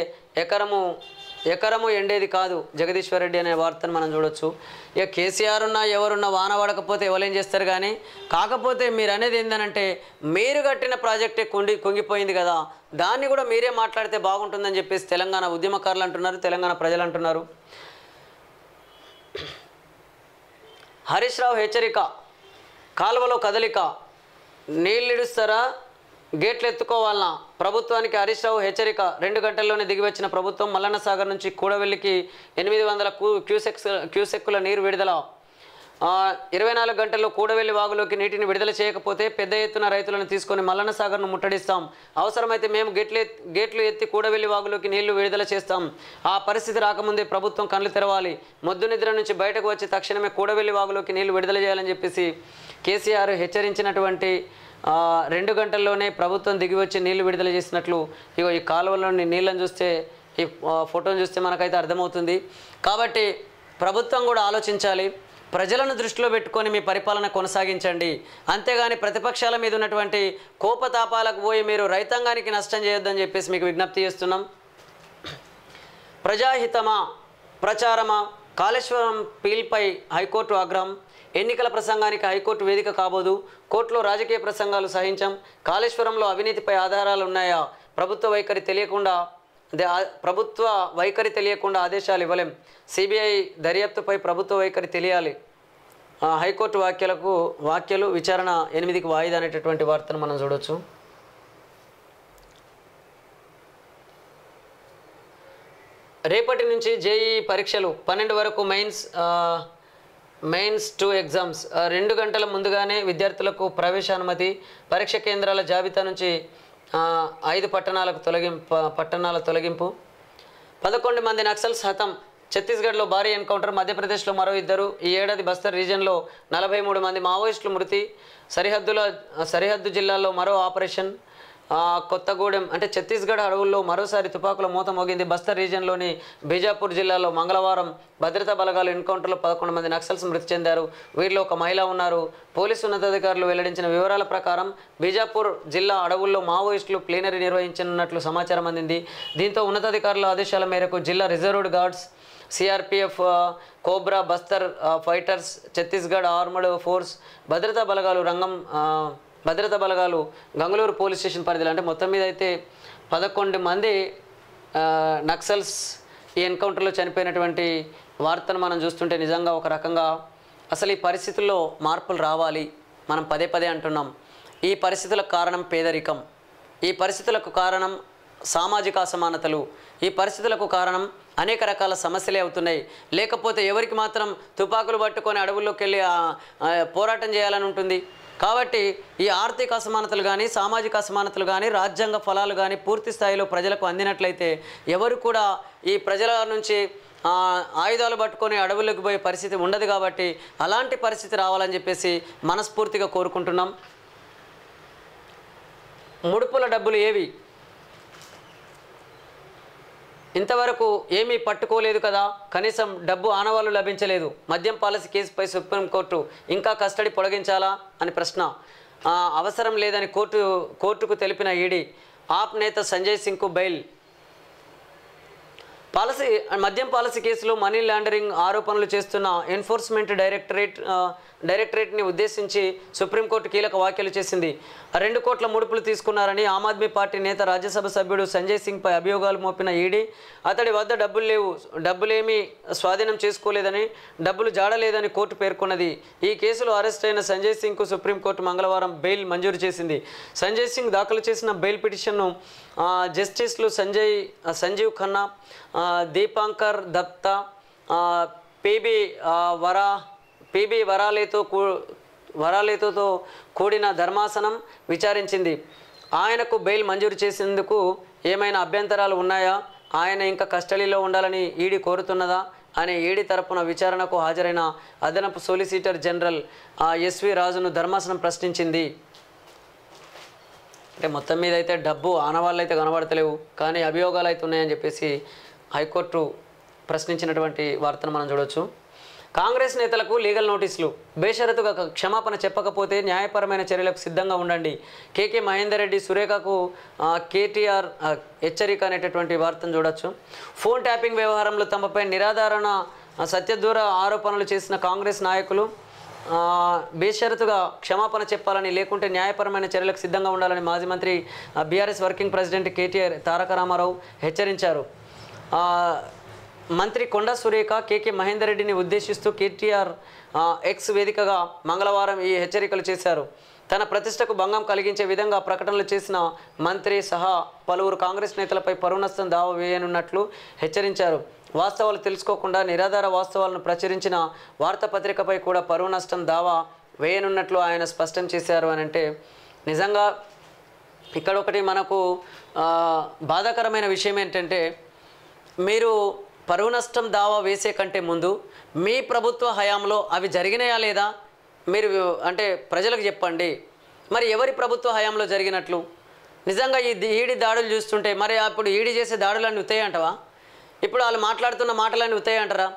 ఎకరము ఎండేది కాదు. జగదీశ్వర్ రెడ్డి అనే వార్తను మనం చూడొచ్చు. ఇక కేసీఆర్ ఉన్నా ఎవరున్నా వాన పడకపోతే ఎవరేం చేస్తారు కానీ, కాకపోతే మీరు అనేది ఏంటంటే మీరు కట్టిన ప్రాజెక్టే కుంగిపోయింది కదా, దాన్ని కూడా మీరే మాట్లాడితే బాగుంటుందని చెప్పేసి తెలంగాణ ఉద్యమకారులు అంటున్నారు, తెలంగాణ ప్రజలు అంటున్నారు. హరీష్ రావు హెచ్చరిక. కాలువలో కదలిక. నీళ్ళిడుస్తారా, గేట్లు ఎత్తుకోవాలన్నా? ప్రభుత్వానికి హరీష్ రావు హెచ్చరిక. 2 గంటల్లోనే దిగివచ్చిన ప్రభుత్వం. మల్లన్న సాగర్ నుంచి కూడవెల్లికి 800 క్యూసెక్కుల నీరు విడుదల. 24 గంటల్లో కూడవెల్లి వాగులోకి నీటిని విడుదల చేయకపోతే పెద్ద ఎత్తున రైతులను తీసుకొని మల్లన్న సాగర్ను ముట్టడిస్తాం. అవసరమైతే మేము గేట్లు ఎత్తి కూడవెల్లి వాగులోకి నీళ్లు విడుదల చేస్తాం. ఆ పరిస్థితి రాకముందే ప్రభుత్వం కళ్ళు తెరవాలి. మొద్దు నిద్ర నుంచి బయటకు వచ్చి తక్షణమే కూడవెల్లి వాగులోకి నీళ్లు విడుదల చేయాలని చెప్పేసి కేసీఆర్ హెచ్చరించినటువంటి 2 గంటల్లోనే ప్రభుత్వం దిగివచ్చి నీళ్లు విడుదల చేసినట్లు ఇగో ఈ కాలువలోని నీళ్ళని చూస్తే, ఈ ఫోటోను చూస్తే మనకైతే అర్థమవుతుంది. కాబట్టి ప్రభుత్వం కూడా ఆలోచించాలి. ప్రజలను దృష్టిలో పెట్టుకొని మీ పరిపాలన కొనసాగించండి. అంతేగాని ప్రతిపక్షాల మీద ఉన్నటువంటి కోపతాపాలకు పోయి మీరు రైతాంగానికి నష్టం చేయొద్దని చెప్పేసి మీకు విజ్ఞప్తి చేస్తున్నాం. ప్రజాహితమా ప్రచారమా? కాళేశ్వరం పీల్పై హైకోర్టు ఆగ్రహం. ఎన్నికల ప్రసంగానికి హైకోర్టు వేదిక కాబోదు. కోర్టులో రాజకీయ ప్రసంగాలు సహించం. కాళేశ్వరంలో అవినీతిపై ఆధారాలు ఉన్నాయా? ప్రభుత్వ వైఖరి తెలియకుండా ఆదేశాలు ఇవ్వలేం. సిబిఐ దర్యాప్తుపై ప్రభుత్వ వైఖరి తెలియాలి. హైకోర్టు వ్యాఖ్యలు విచారణ 8కి వాయిదా అనేటటువంటి వార్తను మనం చూడవచ్చు. రేపటి నుంచి జేఈ పరీక్షలు 12 వరకు మెయిన్స్ 2 ఎగ్జామ్స్. 2 గంటల ముందుగానే విద్యార్థులకు ప్రవేశానుమతి. పరీక్ష కేంద్రాల జాబితా నుంచి 5 పట్టణాల తొలగింపు. 11 మంది నక్సల్స్ హతం. ఛత్తీస్గఢ్లో భారీ ఎన్కౌంటర్. మధ్యప్రదేశ్లో మరో 2. ఈ ఏడాది బస్తర్ రీజియన్లో 43 మంది మావోయిస్టులు మృతి. సరిహద్దు జిల్లాల్లో మరో ఆపరేషన్. కొత్తగూడెం అంటే ఛత్తీస్గఢ్ అడవుల్లో మరోసారి తుపాకుల మూత మోగింది. బస్తర్ రీజియన్లోని బీజాపూర్ జిల్లాలో మంగళవారం భద్రతా బలగాలు ఎన్కౌంటర్లో 11 మంది నక్సల్స్ మృతి చెందారు. వీరిలో ఒక మహిళ ఉన్నారు. పోలీసు ఉన్నతాధికారులు వెల్లడించిన వివరాల ప్రకారం బీజాపూర్ జిల్లా అడవుల్లో మావోయిస్టులు ప్లీనరీ నిర్వహించనున్నట్లు సమాచారం అందింది. దీంతో ఉన్నతాధికారుల ఆదేశాల మేరకు జిల్లా reserved guards, CRPF, cobra, Bastar fighters, Chhattisgarh armed force భద్రతా బలగాలు గంగళూరు పోలీస్ స్టేషన్ పరిధిలో, అంటే మొత్తం మీద అయితే 11 మంది నక్సల్స్ ఈ ఎన్కౌంటర్లో చనిపోయినటువంటి వార్తను మనం చూస్తుంటే నిజంగా ఒక రకంగా అసలు ఈ పరిస్థితుల్లో మార్పులు రావాలి. మనం పదే అంటున్నాం. ఈ పరిస్థితులకు కారణం పేదరికం. ఈ పరిస్థితులకు కారణం సామాజిక అసమానతలు. ఈ పరిస్థితులకు కారణం అనేక రకాల సమస్యలే అవుతున్నాయి. లేకపోతే ఎవరికి మాత్రం తుపాకులు పట్టుకొని అడవుల్లోకి వెళ్ళి పోరాటం చేయాలని ఉంటుంది. కాబట్టి ఈ ఆర్థిక అసమానతలు కానీ, సామాజిక అసమానతలు కానీ, రాజ్యాంగ ఫలాలు కానీ పూర్తి స్థాయిలో ప్రజలకు అందినట్లయితే ఎవరు కూడా ఈ ప్రజల నుంచి ఆయుధాలు పట్టుకొని అడవుల్లోకి పోయే పరిస్థితి ఉండదు. కాబట్టి అలాంటి పరిస్థితి రావాలని చెప్పేసి మనస్ఫూర్తిగా కోరుకుంటున్నాం. ముడుపుల డబ్బులు ఏవి? ఇంతవరకు ఏమీ పట్టుకోలేదు కదా, కనీసం డబ్బు ఆనవాళ్లు లభించలేదు. మద్యం పాలసీ కేసుపై సుప్రీంకోర్టు ఇంకా కస్టడీ పొడిగించాలా అని ప్రశ్న. అవసరం లేదని కోర్టుకు తెలిపిన ఈడీ. ఆప్ నేత సంజయ్ సింగ్కు బెయిల్. మద్యం పాలసీ కేసులో మనీ లాండరింగ్ ఆరోపణలు చేస్తున్న ఎన్ఫోర్స్మెంట్ డైరెక్టరేట్ని ఉద్దేశించి సుప్రీంకోర్టు కీలక వ్యాఖ్యలు చేసింది. 2 కోట్ల ముడుపులు తీసుకున్నారని ఆమ్ ఆద్మీ పార్టీ నేత, రాజ్యసభ సభ్యుడు సంజయ్ సింగ్పై అభియోగాలు మోపిన ఈడీ అతడి వద్ద డబ్బులేమీ స్వాధీనం చేసుకోలేదని, డబ్బులు జాడలేదని కోర్టు పేర్కొన్నది. ఈ కేసులో అరెస్ట్ అయిన సంజయ్ సింగ్కు సుప్రీంకోర్టు మంగళవారం బెయిల్ మంజూరు చేసింది. సంజయ్ సింగ్ దాఖలు చేసిన బెయిల్ పిటిషన్ను జస్టిస్లు సంజీవ్ ఖన్నా, దీపాంకర్ దత్తా, పిబి వరాలేతో వరాలితో కూడిన ధర్మాసనం విచారించింది. ఆయనకు బెయిల్ మంజూరు చేసేందుకు ఏమైనా అభ్యంతరాలు ఉన్నాయా, ఆయన ఇంకా కస్టడీలో ఉండాలని ఈడీ కోరుతున్నదా అని ఈడీ తరపున విచారణకు హాజరైన అదనపు సోలిసిటర్ జనరల్ ఎస్వి రాజును ధర్మాసనం ప్రశ్నించింది. అంటే మొత్తం మీద అయితే డబ్బు ఆనవాళ్ళు అయితే కనబడతలేవు, కానీ అభియోగాలు అయితే ఉన్నాయని చెప్పేసి హైకోర్టు ప్రశ్నించినటువంటి వార్తను మనం చూడవచ్చు. కాంగ్రెస్ నేతలకు లీగల్ నోటీసులు. బేషరతుగా క్షమాపణ చెప్పకపోతే న్యాయపరమైన చర్యలకు సిద్ధంగా ఉండండి. కేకే మహేందర్ రెడ్డి, సురేఖకు కేటీఆర్ హెచ్చరిక అనేటటువంటి వార్తను చూడొచ్చు. ఫోన్ ట్యాపింగ్ వ్యవహారంలో తమపై నిరాధారణ సత్యదూర ఆరోపణలు చేసిన కాంగ్రెస్ నాయకులు బేషరతుగా క్షమాపణ చెప్పాలని, లేకుంటే న్యాయపరమైన చర్యలకు సిద్ధంగా ఉండాలని మాజీ మంత్రి బీఆర్ఎస్ వర్కింగ్ ప్రెసిడెంట్ కేటీఆర్ తారక రామారావు హెచ్చరించారు. మంత్రి కొండా సురేఖ కేకే మహేందర్ రెడ్డిని ఉద్దేశిస్తూ కేటీఆర్ ఎక్స్ వేదికగా మంగళవారం ఈ హెచ్చరికలు చేశారు. తన ప్రతిష్టకు భంగం కలిగించే విధంగా ప్రకటనలు చేసిన మంత్రి సహా పలువురు కాంగ్రెస్ నేతలపై పరువు నష్టం దావా వేయనున్నట్లు హెచ్చరించారు. వాస్తవాలు తెలుసుకోకుండా నిరాధార వాస్తవాలను ప్రచురించిన వార్తాపత్రికపై కూడా పరువు నష్టం దావా వేయనున్నట్లు ఆయన స్పష్టం చేశారు. అని అంటే నిజంగా ఇక్కడ ఒకటి మనకు బాధాకరమైన విషయం ఏంటంటే, మీరు పరువు నష్టం దావా వేసే కంటే ముందు మీ ప్రభుత్వ హయాంలో అవి జరిగినాయా లేదా మీరు అంటే ప్రజలకు చెప్పండి. మరి ఎవరి ప్రభుత్వ హయాంలో జరిగినట్లు? నిజంగా ఈ ఈడీ దాడులు చూస్తుంటే మరి అప్పుడు ఈడీ చేసే దాడులన్నీ ఉతాయంటవా? ఇప్పుడు వాళ్ళు మాట్లాడుతున్న మాటలన్నీ ఉతాయంటారా?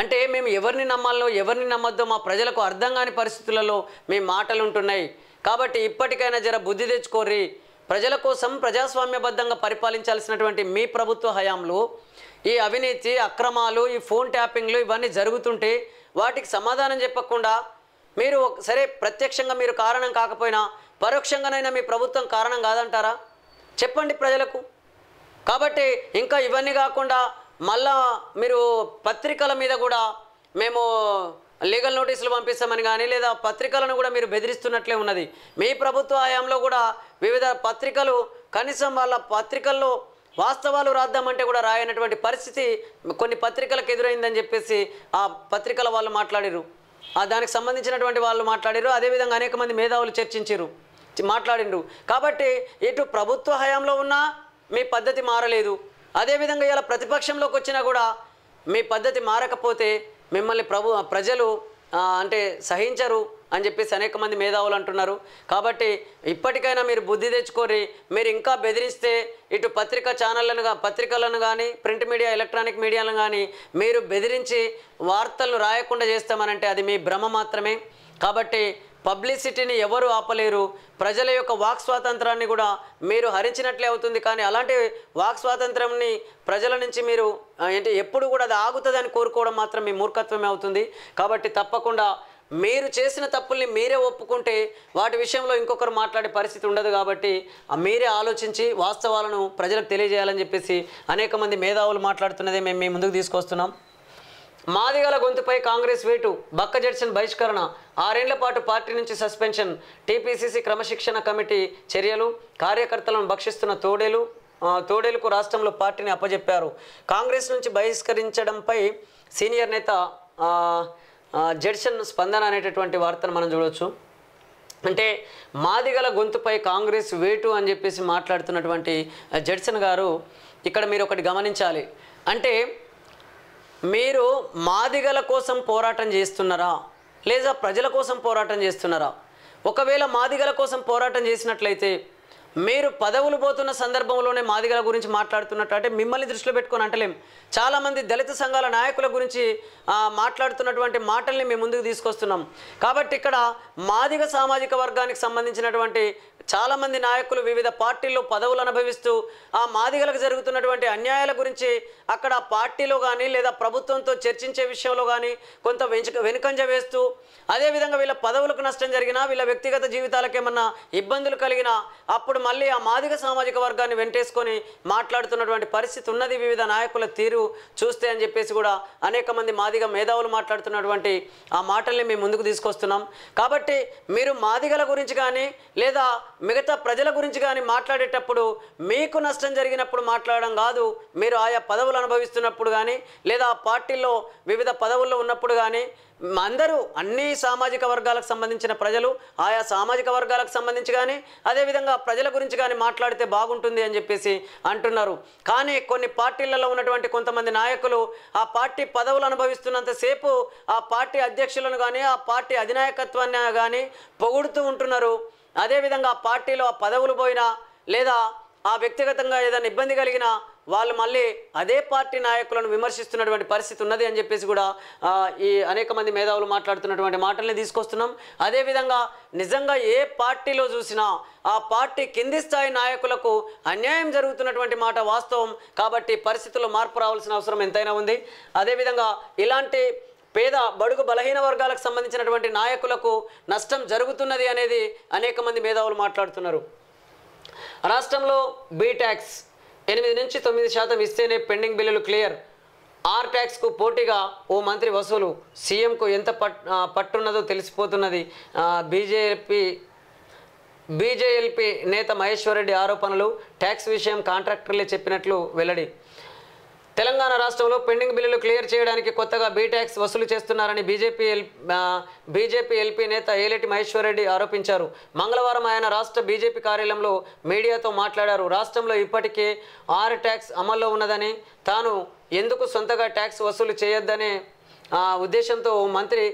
అంటే మేము ఎవరిని నమ్మాలో ఎవరిని నమ్మొద్దో మా ప్రజలకు అర్థం కాని పరిస్థితులలో మీ మాటలు ఉంటున్నాయి. కాబట్టి ఇప్పటికైనా జర బుద్ధి తెచ్చుకోర్రి. ప్రజల కోసం ప్రజాస్వామ్యబద్ధంగా పరిపాలించాల్సినటువంటి మీ ప్రభుత్వ హయాంలో ఈ అవినీతి, అక్రమాలు, ఈ ఫోన్ ట్యాపింగ్లు ఇవన్నీ జరుగుతుంటే వాటికి సమాధానం చెప్పకుండా మీరు సరే ప్రత్యక్షంగా మీరు కారణం కాకపోయినా పరోక్షంగానైనా మీ ప్రభుత్వం కారణం కాదంటారా? చెప్పండి ప్రజలకు. కాబట్టి ఇంకా ఇవన్నీ కాకుండా మళ్ళా మీరు పత్రికల మీద కూడా మేము లీగల్ నోటీసులు పంపిస్తామని కానీ లేదా పత్రికలను కూడా మీరు బెదిరిస్తున్నట్లే ఉన్నది. మీ ప్రభుత్వ హయాంలో కూడా వివిధ పత్రికలు కనీసం వాళ్ళ పత్రికల్లో వాస్తవాలు రాద్దామంటే కూడా రాయనటువంటి పరిస్థితి కొన్ని పత్రికలకు ఎదురైందని చెప్పేసి ఆ పత్రికల వాళ్ళు మాట్లాడిరు, దానికి సంబంధించినటువంటి వాళ్ళు మాట్లాడిరు. అదేవిధంగా అనేక మంది మేధావులు మాట్లాడిండ్రు. కాబట్టి ఇటు ప్రభుత్వ హయాంలో ఉన్నా మీ పద్ధతి మారలేదు. అదేవిధంగా ఇలా ప్రతిపక్షంలోకి వచ్చినా కూడా మీ పద్ధతి మారకపోతే మిమ్మల్ని ప్రజలు అంటే సహించరు అని చెప్పేసి అనేక మంది మేధావులు అంటున్నారు. కాబట్టి ఇప్పటికైనా మీరు బుద్ధి తెచ్చుకోరి. మీరు ఇంకా బెదిరిస్తే ఇటు పత్రికలను కానీ ప్రింట్ మీడియా, ఎలక్ట్రానిక్ మీడియాలను కానీ మీరు బెదిరించి వార్తలను రాయకుండా చేస్తామనంటే అది మీ భ్రమ మాత్రమే. కాబట్టి పబ్లిసిటీని ఎవరు ఆపలేరు. ప్రజల యొక్క వాక్ స్వాతంత్రాన్ని కూడా మీరు హరించినట్లే అవుతుంది. కానీ అలాంటి వాక్ స్వాతంత్రాన్ని ప్రజల నుంచి మీరు ఏంటి ఎప్పుడు కూడా అది ఆగుతుందని కోరుకోవడం మాత్రం మీ మూర్ఖత్వమే అవుతుంది. కాబట్టి తప్పకుండా మీరు చేసిన తప్పుల్ని మీరే ఒప్పుకుంటే వాటి విషయంలో ఇంకొకరు మాట్లాడే పరిస్థితి ఉండదు. కాబట్టి మీరే ఆలోచించి వాస్తవాలను ప్రజలకు తెలియజేయాలని చెప్పేసి అనేక మంది మేధావులు మాట్లాడుతున్నదే మేము మీ ముందుకు తీసుకొస్తున్నాం. మాదిగల గొంతుపై కాంగ్రెస్ వేటు, బక్క జడ్సన్ బహిష్కరణ, 6 ఏళ్ల పాటు పార్టీ నుంచి సస్పెన్షన్, టీపీసీసీ క్రమశిక్షణ కమిటీ చర్యలు, కార్యకర్తలను భక్షిస్తున్న తోడేలుకు రాష్ట్రంలో పార్టీని అప్పజెప్పారు. కాంగ్రెస్ నుంచి బహిష్కరించడంపై సీనియర్ నేత జడ్సన్ స్పందన అనేటటువంటి వార్తను మనం చూడవచ్చు. అంటే మాదిగల గొంతుపై కాంగ్రెస్ వేటు అని చెప్పేసి మాట్లాడుతున్నటువంటి జడ్సన్ గారు ఇక్కడ మీరు ఒకటి గమనించాలి. అంటే మీరు మాదిగల కోసం పోరాటం చేస్తున్నారా లేదా ప్రజల కోసం పోరాటం చేస్తున్నారా? ఒకవేళ మాదిగల కోసం పోరాటం చేసినట్లయితే మీరు పదవులు పోతున్న సందర్భంలోనే మాదిగల గురించి మాట్లాడుతున్నట్టు అంటే మిమ్మల్ని దృష్టిలో పెట్టుకొని అంటలేం. చాలామంది దళిత సంఘాల నాయకుల గురించి మాట్లాడుతున్నటువంటి మాటల్ని మేము ముందుకు తీసుకొస్తున్నాం. కాబట్టి ఇక్కడ మాదిగ సామాజిక వర్గానికి సంబంధించినటువంటి చాలామంది నాయకులు వివిధ పార్టీల్లో పదవులు అనుభవిస్తూ ఆ మాదిగలకు జరుగుతున్నటువంటి అన్యాయాల గురించి అక్కడ పార్టీలో కానీ లేదా ప్రభుత్వంతో చర్చించే విషయంలో కానీ కొంత వెనుకంజ వేస్తూ, అదేవిధంగా వీళ్ళ పదవులకు నష్టం జరిగినా వీళ్ళ వ్యక్తిగత జీవితాలకు ఏమన్నా ఇబ్బందులు కలిగినా అప్పుడు మళ్ళీ ఆ మాదిగ సామాజిక వర్గాన్ని వెంటేసుకొని మాట్లాడుతున్నటువంటి పరిస్థితి ఉన్నది వివిధ నాయకుల తీరు చూస్తే అని చెప్పేసి కూడా అనేక మంది మాదిగ మేధావులు మాట్లాడుతున్నటువంటి ఆ మాటల్ని మేము ముందుకు తీసుకొస్తున్నాం. కాబట్టి మీరు మాదిగల గురించి కానీ లేదా మిగతా ప్రజల గురించి కానీ మాట్లాడేటప్పుడు మీకు నష్టం జరిగినప్పుడు మాట్లాడడం కాదు, మీరు ఆయా పదవులు అనుభవిస్తున్నప్పుడు కానీ లేదా పార్టీల్లో వివిధ పదవుల్లో ఉన్నప్పుడు కానీ అందరూ అన్ని సామాజిక వర్గాలకు సంబంధించిన ప్రజలు ఆయా సామాజిక వర్గాలకు సంబంధించి కానీ అదేవిధంగా ప్రజల గురించి కానీ మాట్లాడితే బాగుంటుంది అని చెప్పేసి అంటున్నారు. కానీ కొన్ని పార్టీలలో ఉన్నటువంటి కొంతమంది నాయకులు ఆ పార్టీ పదవులు అనుభవిస్తున్నంతసేపు ఆ పార్టీ అధ్యక్షులను కానీ ఆ పార్టీ అధినాయకత్వాన్ని కానీ పొగుడుతూ ఉంటున్నారు. అదేవిధంగా ఆ పార్టీలో ఆ పదవులు పోయినా లేదా ఆ వ్యక్తిగతంగా ఏదైనా ఇబ్బంది కలిగినా వాళ్ళు మళ్ళీ అదే పార్టీ నాయకులను విమర్శిస్తున్నటువంటి పరిస్థితి ఉన్నది అని చెప్పేసి కూడా ఈ అనేక మంది మేధావులు మాట్లాడుతున్నటువంటి మాటల్ని తీసుకొస్తున్నాం. అదేవిధంగా నిజంగా ఏ పార్టీలో చూసినా ఆ పార్టీ కింది స్థాయి నాయకులకు అన్యాయం జరుగుతున్నటువంటి మాట వాస్తవం. కాబట్టి పరిస్థితుల్లో మార్పు రావాల్సిన అవసరం ఎంతైనా ఉంది. అదేవిధంగా ఇలాంటి పేద బడుగు బలహీన వర్గాలకు సంబంధించినటువంటి నాయకులకు నష్టం జరుగుతున్నది అనేది అనేక మంది మేధావులు మాట్లాడుతున్నారు. రాష్ట్రంలో బీ ట్యాక్స్ 8 నుంచి 9% ఇస్తేనే పెండింగ్ బిల్లులు క్లియర్. ఆర్ ట్యాక్స్కు పోటీగా ఓ మంత్రి వసూలు. సీఎంకు ఎంత పట్టున్నదో తెలిసిపోతున్నది. బీజేఎల్పీ నేత మహేశ్వర్ రెడ్డి ఆరోపణలు. ట్యాక్స్ విషయం కాంట్రాక్టర్లే చెప్పినట్లు వెల్లడి. తెలంగాణ రాష్ట్రంలో పెండింగ్ బిల్లులు క్లియర్ చేయడానికి కొత్తగా బీ ట్యాక్స్ వసూలు చేస్తున్నారని బీజేపీ ఎల్పీ నేత ఏలేటి మహేశ్వర్ రెడ్డి ఆరోపించారు. మంగళవారం ఆయన రాష్ట్ర బీజేపీ కార్యాలయంలో మీడియాతో మాట్లాడారు. రాష్ట్రంలో ఇప్పటికే ఆర్ ట్యాక్స్ అమల్లో ఉన్నదని, తాను ఎందుకు సొంతగా ట్యాక్స్ వసూలు చేయొద్దనే ఉద్దేశంతో మంత్రి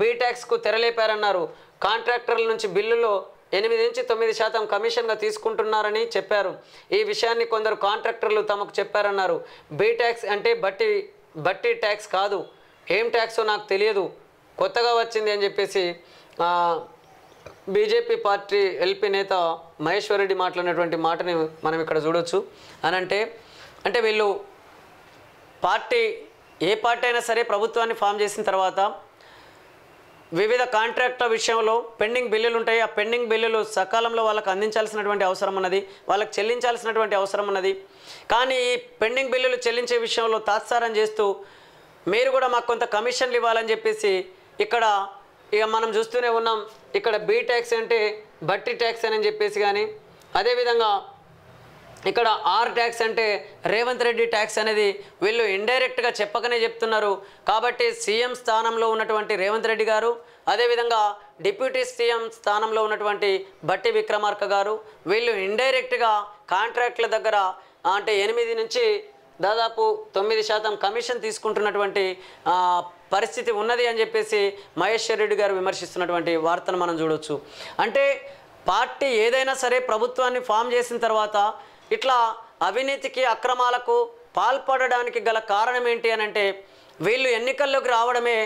బీ ట్యాక్స్కు తెరలేపారన్నారు. కాంట్రాక్టర్ల నుంచి బిల్లులో 8 నుంచి 9% కమిషన్గా తీసుకుంటున్నారని చెప్పారు. ఈ విషయాన్ని కొందరు కాంట్రాక్టర్లు తమకు చెప్పారన్నారు. బీ ట్యాక్స్ అంటే బట్టి ట్యాక్స్ కాదు, ఏం ట్యాక్సో నాకు తెలియదు, కొత్తగా వచ్చింది అని చెప్పేసి బీజేపీ పార్టీ ఎల్పీ నేత మహేశ్వర్ రెడ్డి మాట్లాడినటువంటి మాటని మనం ఇక్కడ చూడొచ్చు. అంటే వీళ్ళు ఏ పార్టీ అయినా సరే ప్రభుత్వాన్ని ఫామ్ చేసిన తర్వాత వివిధ కాంట్రాక్ట్ల విషయంలో పెండింగ్ బిల్లులు ఉంటాయి. ఆ పెండింగ్ బిల్లులు సకాలంలో వాళ్ళకు అందించాల్సినటువంటి అవసరం ఉన్నది, వాళ్ళకి చెల్లించాల్సినటువంటి అవసరం ఉన్నది. కానీ ఈ పెండింగ్ బిల్లులు చెల్లించే విషయంలో తాత్సారం చేస్తూ మీరు కూడా మాకు కొంత కమిషన్లు ఇవ్వాలని చెప్పేసి ఇక్కడ ఇక మనం చూస్తూనే ఉన్నాం. ఇక్కడ బీ ట్యాక్స్ అంటే బట్టి ట్యాక్స్ అని చెప్పేసి కానీ అదేవిధంగా ఇక్కడ ఆర్ ట్యాక్స్ అంటే రేవంత్ రెడ్డి ట్యాక్స్ అనేది వీళ్ళు ఇండైరెక్ట్గా చెప్పకనే చెప్తున్నారు. కాబట్టి సీఎం స్థానంలో ఉన్నటువంటి రేవంత్ రెడ్డి గారు అదేవిధంగా డిప్యూటీ సీఎం స్థానంలో ఉన్నటువంటి బట్టి విక్రమార్క గారు వీళ్ళు ఇండైరెక్ట్గా కాంట్రాక్ట్ల దగ్గర అంటే 8 నుంచి దాదాపు 9% కమిషన్ తీసుకుంటున్నటువంటి పరిస్థితి ఉన్నది అని చెప్పేసి మహేశ్వర్ రెడ్డి గారు విమర్శిస్తున్నటువంటి వార్తను మనం చూడవచ్చు. అంటే పార్టీ ఏదైనా సరే ప్రభుత్వాన్ని ఫామ్ చేసిన తర్వాత ఇట్లా అవినీతికి అక్రమాలకు పాల్పడడానికి గల కారణం ఏంటి అని అంటే వీళ్ళు ఎన్నికల్లోకి రావడమే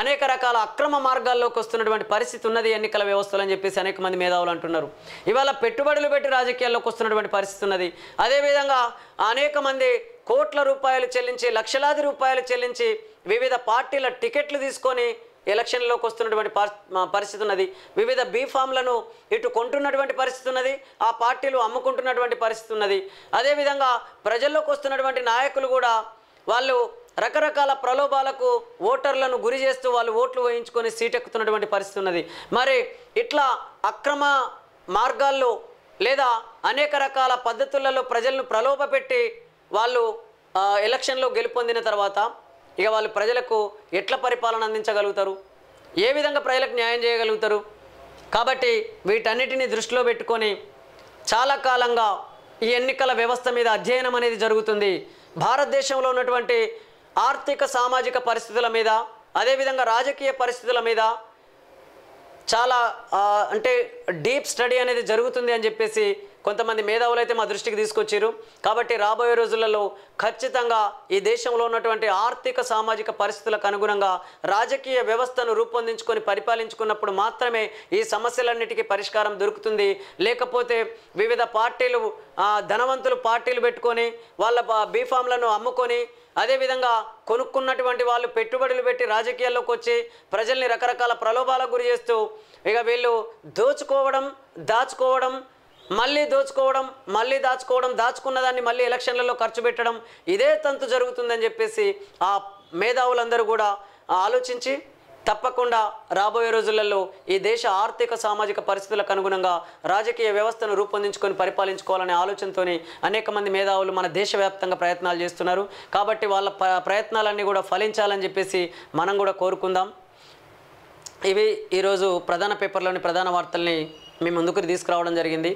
అనేక రకాల అక్రమ మార్గాల్లోకి వస్తున్నటువంటి పరిస్థితి ఉన్నది ఎన్నికల వ్యవస్థలు అని చెప్పేసి అనేక మంది మేధావులు అంటున్నారు. ఇవాళ పెట్టుబడులు పెట్టి రాజకీయాల్లోకి వస్తున్నటువంటి పరిస్థితి ఉన్నది. అదేవిధంగా అనేక మంది కోట్ల రూపాయలు చెల్లించి లక్షలాది రూపాయలు చెల్లించి వివిధ పార్టీల టికెట్లు తీసుకొని ఎలక్షన్లోకి వస్తున్నటువంటి పరిస్థితి ఉన్నది. వివిధ బీఫామ్లను ఇటు కొంటున్నటువంటి పరిస్థితి ఉన్నది, ఆ పార్టీలు అమ్ముకుంటున్నటువంటి పరిస్థితి ఉన్నది. అదేవిధంగా ప్రజల్లోకి వస్తున్నటువంటి నాయకులు కూడా వాళ్ళు రకరకాల ప్రలోభాలకు ఓటర్లను గురి చేస్తూ వాళ్ళు ఓట్లు వేయించుకొని సీటెక్కుతున్నటువంటి పరిస్థితి ఉన్నది. మరి ఇట్లా అక్రమ మార్గాల్లో లేదా అనేక రకాల పద్ధతులలో ప్రజలను ప్రలోభపెట్టి వాళ్ళు ఎలక్షన్లో గెలుపొందిన తర్వాత ఇక వాళ్ళు ప్రజలకు ఎట్లా పరిపాలన అందించగలుగుతారు, ఏ విధంగా ప్రజలకు న్యాయం చేయగలుగుతారు? కాబట్టి వీటన్నిటిని దృష్టిలో పెట్టుకొని చాలా కాలంగా ఈ ఎన్నికల వ్యవస్థ మీద అధ్యయనం అనేది జరుగుతుంది. భారతదేశంలో ఉన్నటువంటి ఆర్థిక సామాజిక పరిస్థితుల మీద అదేవిధంగా రాజకీయ పరిస్థితుల మీద చాలా అంటే డీప్ స్టడీ అనేది జరుగుతుంది అని చెప్పేసి కొంతమంది మేధావులు అయితే మా దృష్టికి తీసుకొచ్చారు. కాబట్టి రాబోయే రోజులలో ఖచ్చితంగా ఈ దేశంలో ఉన్నటువంటి ఆర్థిక సామాజిక పరిస్థితులకు అనుగుణంగా రాజకీయ వ్యవస్థను రూపొందించుకొని పరిపాలించుకున్నప్పుడు మాత్రమే ఈ సమస్యలన్నిటికీ పరిష్కారం దొరుకుతుంది. లేకపోతే వివిధ పార్టీలు ధనవంతులు పార్టీలు పెట్టుకొని వాళ్ళ బీఫామ్లను అమ్ముకొని అదేవిధంగా కొనుక్కున్నటువంటి వాళ్ళు పెట్టుబడులు పెట్టి రాజకీయాల్లోకి వచ్చి ప్రజల్ని రకరకాల ప్రలోభాలకు గురి చేస్తూ ఇక వీళ్ళు దాచుకోవడం మళ్ళీ దాచుకోవడం దాచుకున్న దాన్ని మళ్ళీ ఎలక్షన్లలో ఖర్చు పెట్టడం ఇదే తంతు జరుగుతుందని చెప్పేసి ఆ మేధావులందరూ కూడా ఆలోచించి తప్పకుండా రాబోయే రోజులలో ఈ దేశ ఆర్థిక సామాజిక పరిస్థితులకు అనుగుణంగా రాజకీయ వ్యవస్థను రూపొందించుకొని పరిపాలించుకోవాలనే ఆలోచనతోని అనేక మంది మేధావులు మన దేశవ్యాప్తంగా ప్రయత్నాలు చేస్తున్నారు. కాబట్టి వాళ్ళ ప్రయత్నాలన్నీ కూడా ఫలించాలని చెప్పేసి మనం కూడా కోరుకుందాం. ఇవి ఈరోజు ప్రధాన పేపర్లోని ప్రధాన వార్తల్ని మీ ముందుకు తీసుకురావడం జరిగింది.